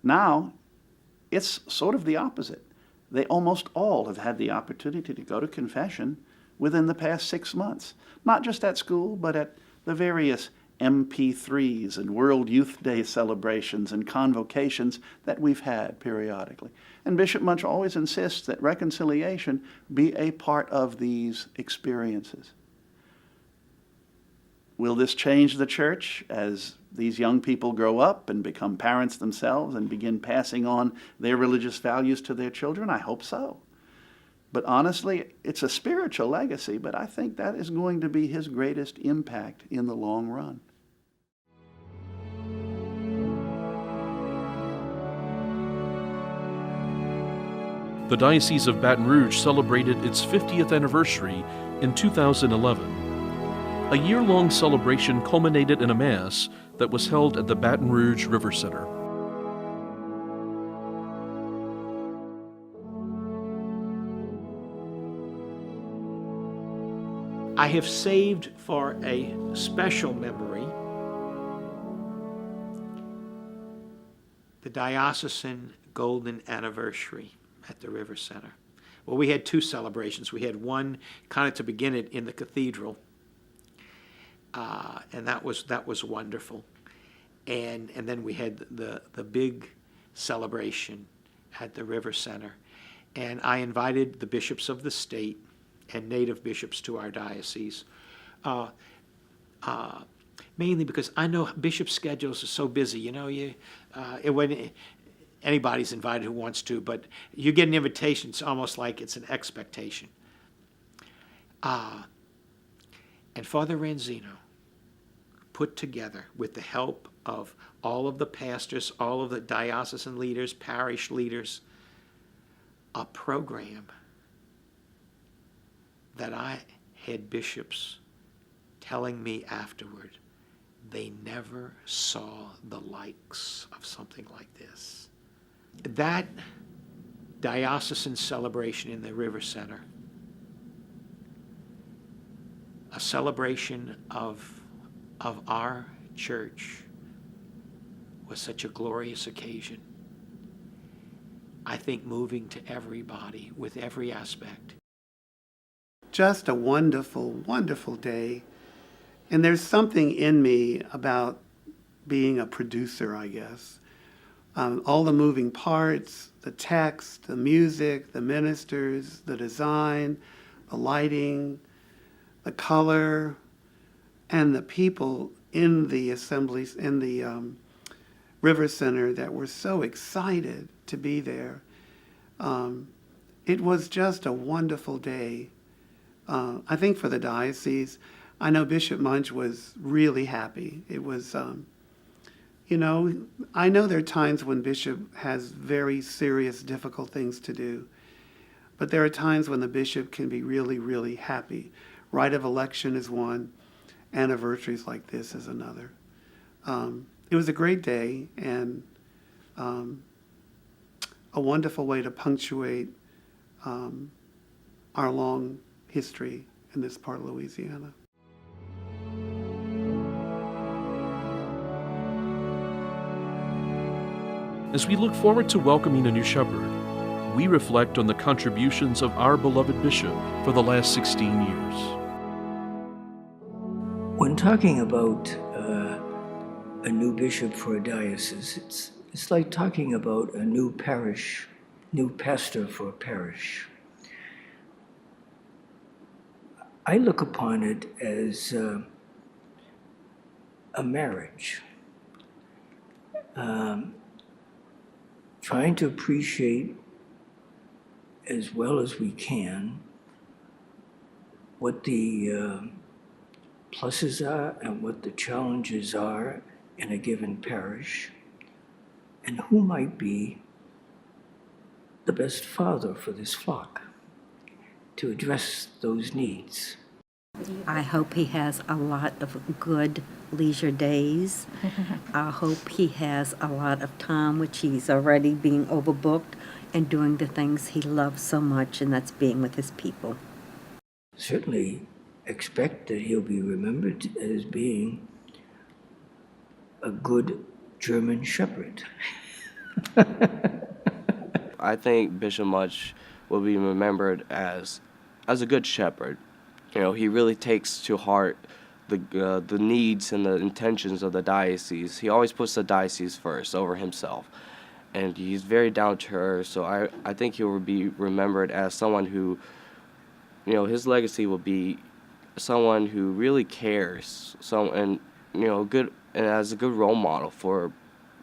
Now, it's sort of the opposite. They almost all have had the opportunity to go to confession within the past 6 months, not just at school, but at the various MP3s and World Youth Day celebrations and convocations that we've had periodically. And Bishop Muench always insists that reconciliation be a part of these experiences. Will this change the church as these young people grow up and become parents themselves and begin passing on their religious values to their children? I hope so. But honestly, it's a spiritual legacy, but I think that is going to be his greatest impact in the long run. The Diocese of Baton Rouge celebrated its 50th anniversary in 2011. A year-long celebration culminated in a Mass that was held at the Baton Rouge River Center. I have saved for a special memory the diocesan golden anniversary at the River Center. Well, we had two celebrations. We had one kind of to begin it in the cathedral, and that was wonderful. And then we had the big celebration at the River Center, and I invited the bishops of the state and native bishops to our diocese, mainly because I know bishop schedules are so busy. You know, when anybody's invited who wants to, but you get an invitation, it's almost like it's an expectation. And Father Ranzino put together, with the help of all of the pastors, all of the diocesan leaders, parish leaders, a program that I had bishops telling me afterward they never saw the likes of something like this. That diocesan celebration in the River Center, a celebration of our church, was such a glorious occasion. I think moving to everybody with every aspect. Just a wonderful, wonderful day. And there's something in me about being a producer, I guess. All the moving parts, the text, the music, the ministers, the design, the lighting, the color, and the people in the assemblies, in the River Center that were so excited to be there. It was just a wonderful day. I think for the diocese, I know Bishop Muench was really happy. It was, you know, I know there are times when Bishop has very serious, difficult things to do, but there are times when the bishop can be really, really happy. Rite of election is one, anniversaries like this is another. It was a great day and a wonderful way to punctuate our long history in this part of Louisiana. As we look forward to welcoming a new shepherd, we reflect on the contributions of our beloved bishop for the last 16 years. When talking about a new bishop for a diocese, it's like talking about a new parish, new pastor for a parish. I look upon it as a marriage. Trying to appreciate as well as we can what the pluses are and what the challenges are in a given parish, and who might be the best father for this flock to address those needs. I hope he has a lot of good leisure days. I hope he has a lot of time, which he's already being overbooked, and doing the things he loves so much, and that's being with his people. Certainly expect that he'll be remembered as being a good German shepherd. I think Bishop Muench will be remembered as a good shepherd. You know, he really takes to heart the needs and the intentions of the diocese. He always puts the diocese first over himself, and he's very down to earth. So I think he will be remembered as someone who, you know, his legacy will be someone who really cares. And you know, good and as a good role model for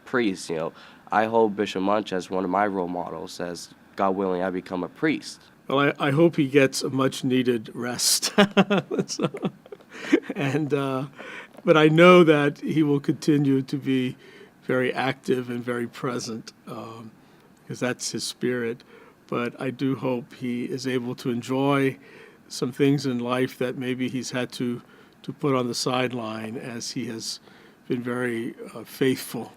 priests. You know, I hold Bishop Muench as one of my role models. As God willing, I become a priest. Well, I hope he gets a much-needed rest. But I know that he will continue to be very active and very present, because that's his spirit. But I do hope he is able to enjoy some things in life that maybe he's had to put on the sideline, as he has been very faithful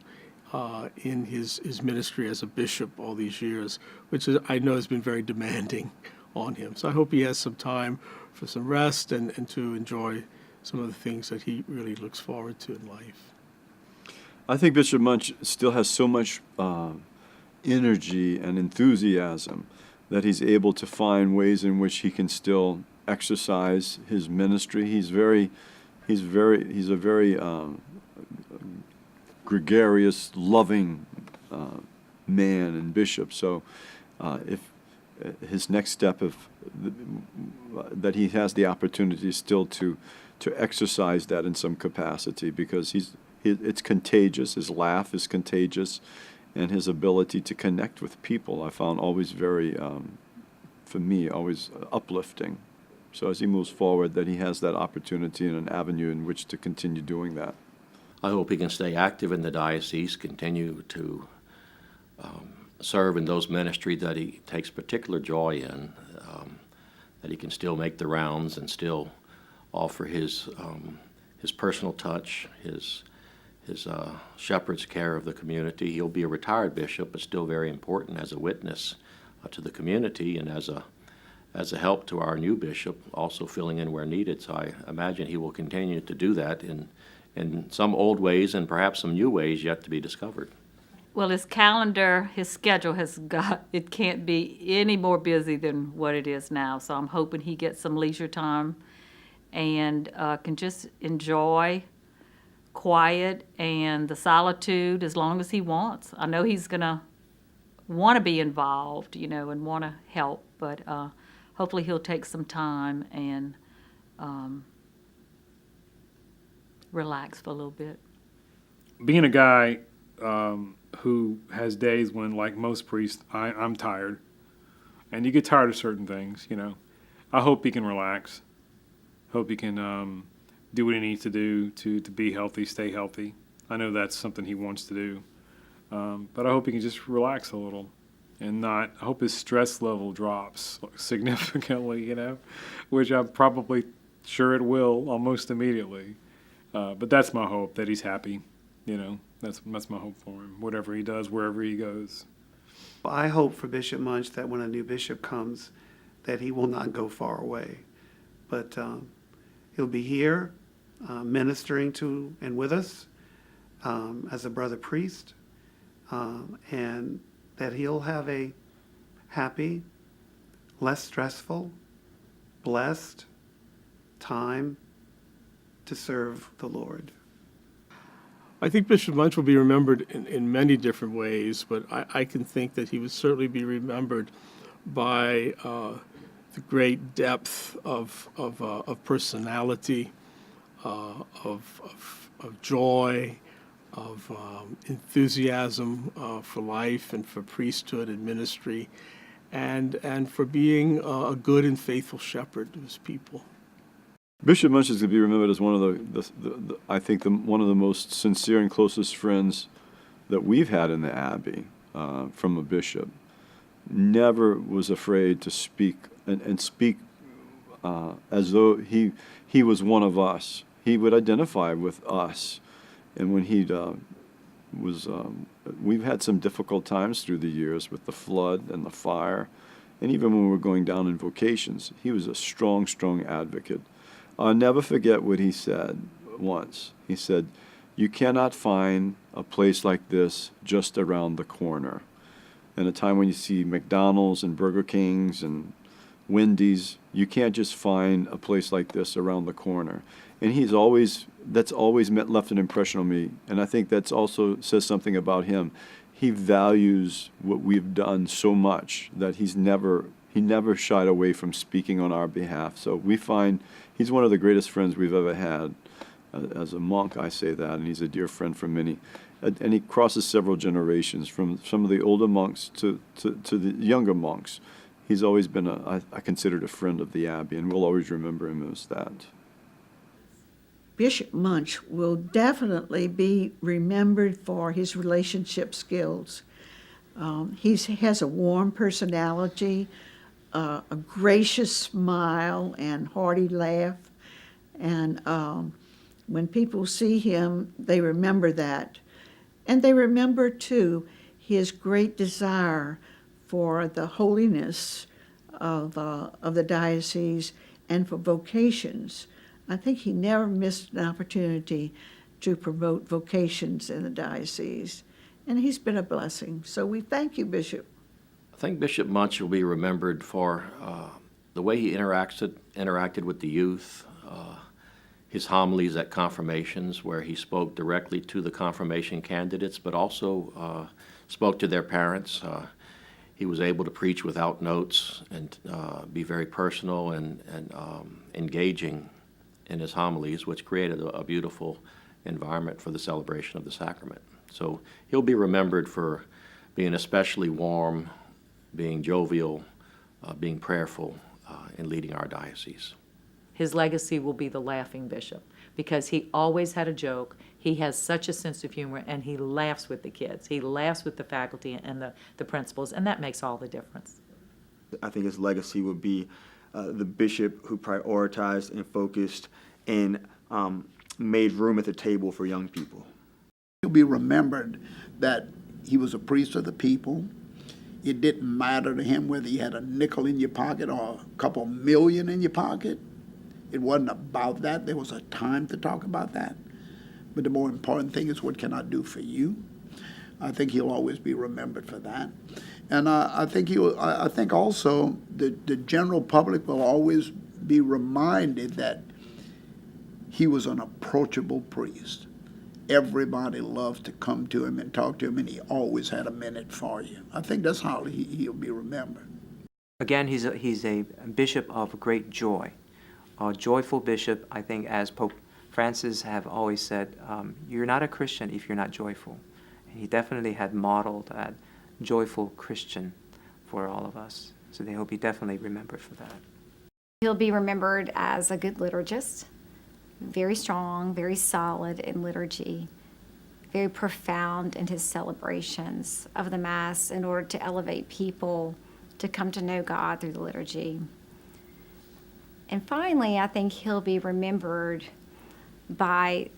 in his ministry as a bishop all these years, which I know has been very demanding on him. So I hope he has some time for some rest and to enjoy some of the things that he really looks forward to in life. I think Bishop Muench still has so much energy and enthusiasm that he's able to find ways in which he can still exercise his ministry. He's a very gregarious, loving man and bishop. So if his next step that he has the opportunity still to exercise that in some capacity, because it's contagious. His laugh is contagious, and his ability to connect with people I found always very, for me, always uplifting. So as he moves forward, that he has that opportunity and an avenue in which to continue doing that. I hope he can stay active in the diocese, continue to serve in those ministries that he takes particular joy in, that he can still make the rounds and still offer his personal touch, his shepherd's care of the community. He'll be a retired bishop, but still very important as a witness to the community and as a help to our new bishop, also filling in where needed. So I imagine he will continue to do that in some old ways and perhaps some new ways yet to be discovered. Well, his calendar, his schedule it can't be any more busy than what it is now. So I'm hoping he gets some leisure time and can just enjoy quiet and the solitude as long as he wants. I know he's going to want to be involved, and want to help, but hopefully he'll take some time and relax for a little bit. Being a guy who has days when, like most priests, I'm tired, and you get tired of certain things, I hope he can relax. Hope he can do what he needs to do to be healthy, stay healthy. I know that's something he wants to do. But I hope he can just relax a little and I hope his stress level drops significantly, which I'm probably sure it will almost immediately. But that's my hope, that he's happy, That's my hope for him, whatever he does, wherever he goes. I hope for Bishop Muench that when a new bishop comes, that he will not go far away, but he'll be here ministering to and with us as a brother priest, and that he'll have a happy, less stressful, blessed time to serve the Lord. I think Bishop Muench will be remembered in many different ways, but I can think that he would certainly be remembered by the great depth of personality, of joy, of enthusiasm for life and for priesthood and ministry, and for being a good and faithful shepherd to his people. Bishop Muench is going to be remembered as one of one of the most sincere and closest friends that we've had in the Abbey from a bishop. Never was afraid to speak and speak as though he was one of us. he would identify with us. And when he we've had some difficult times through the years with the flood and the fire, and even when we were going down in vocations, he was a strong, strong advocate. I'll never forget what he said once. He said, "You cannot find a place like this just around the corner." In a time when you see McDonald's and Burger Kings and Wendy's, you can't just find a place like this around the corner. And that's always left an impression on me. And I think that's also says something about him. He values what we've done so much that he never shied away from speaking on our behalf. So we find he's one of the greatest friends we've ever had. As a monk, I say that, and he's a dear friend for many. And he crosses several generations, from some of the older monks to the younger monks. He's always been I considered a friend of the Abbey, and we'll always remember him as that. Bishop Muench will definitely be remembered for his relationship skills. He has a warm personality, a gracious smile, and hearty laugh. And when people see him, they remember that. And they remember, too, his great desire for the holiness of the diocese and for vocations. I think he never missed an opportunity to promote vocations in the diocese, and he's been a blessing. So we thank you, Bishop. I think Bishop Muench will be remembered for the way he interacted with the youth, his homilies at confirmations, where he spoke directly to the confirmation candidates, but also spoke to their parents. He was able to preach without notes and be very personal and engaging in his homilies, which created a beautiful environment for the celebration of the sacrament. So he'll be remembered for being especially warm, being jovial, being prayerful, and leading our diocese. His legacy will be the laughing bishop, because he always had a joke. He has such a sense of humor, and he laughs with the kids. He laughs with the faculty and the principals, and that makes all the difference. I think his legacy would be the bishop who prioritized and focused and made room at the table for young people. He'll be remembered that he was a priest of the people. It didn't matter to him whether you had a nickel in your pocket or a couple million in your pocket. It wasn't about that. There was a time to talk about that. But the more important thing is, what can I do for you? I think he'll always be remembered for that. And I think also the general public will always be reminded that he was an approachable priest. Everybody loved to come to him and talk to him, and he always had a minute for you. I think that's how he'll be remembered. Again, he's a bishop of great joy, a joyful bishop. I think, as Pope Francis have always said, you're not a Christian if you're not joyful. And he definitely had modeled that joyful Christian for all of us. So he'll be definitely remembered for that. He'll be remembered as a good liturgist, very strong, very solid in liturgy, very profound in his celebrations of the Mass in order to elevate people to come to know God through the liturgy. And finally, I think he'll be remembered by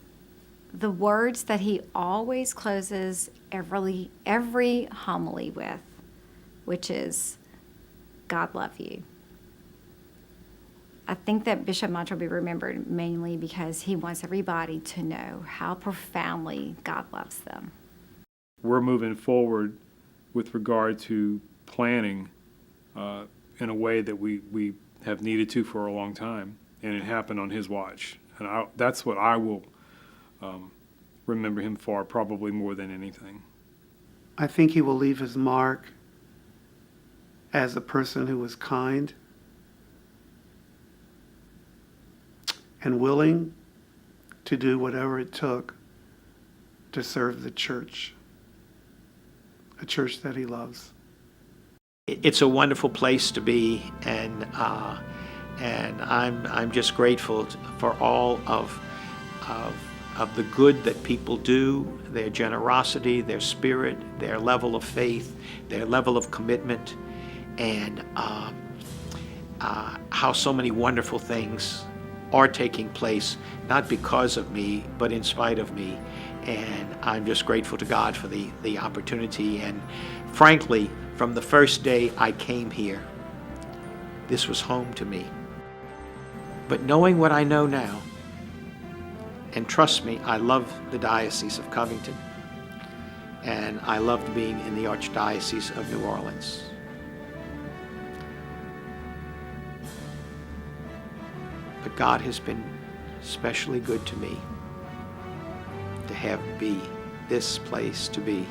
the words that he always closes every homily with, which is, God love you. I think that Bishop Muench will be remembered mainly because he wants everybody to know how profoundly God loves them. We're moving forward with regard to planning in a way that we have needed to for a long time, and it happened on his watch. And that's what I will remember him for, probably more than anything. I think he will leave his mark as a person who was kind and willing to do whatever it took to serve the church, a church that he loves. It's a wonderful place to be, and I'm just grateful for all of the good that people do, their generosity, their spirit, their level of faith, their level of commitment, and how so many wonderful things are taking place, not because of me, but in spite of me. And I'm just grateful to God for the opportunity. And frankly, from the first day I came here, this was home to me. But knowing what I know now, and trust me, I love the Diocese of Covington, and I loved being in the Archdiocese of New Orleans. But God has been especially good to me to have this place to be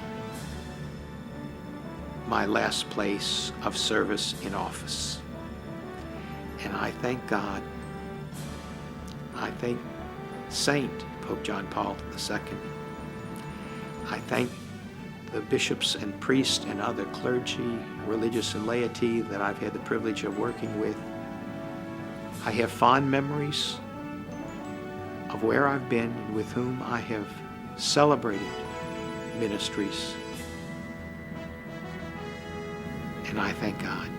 my last place of service in office. And I thank God. I thank Saint Pope John Paul II. I thank the bishops and priests and other clergy, religious and laity that I've had the privilege of working with. I have fond memories of where I've been and with whom I have celebrated ministries. And I thank God.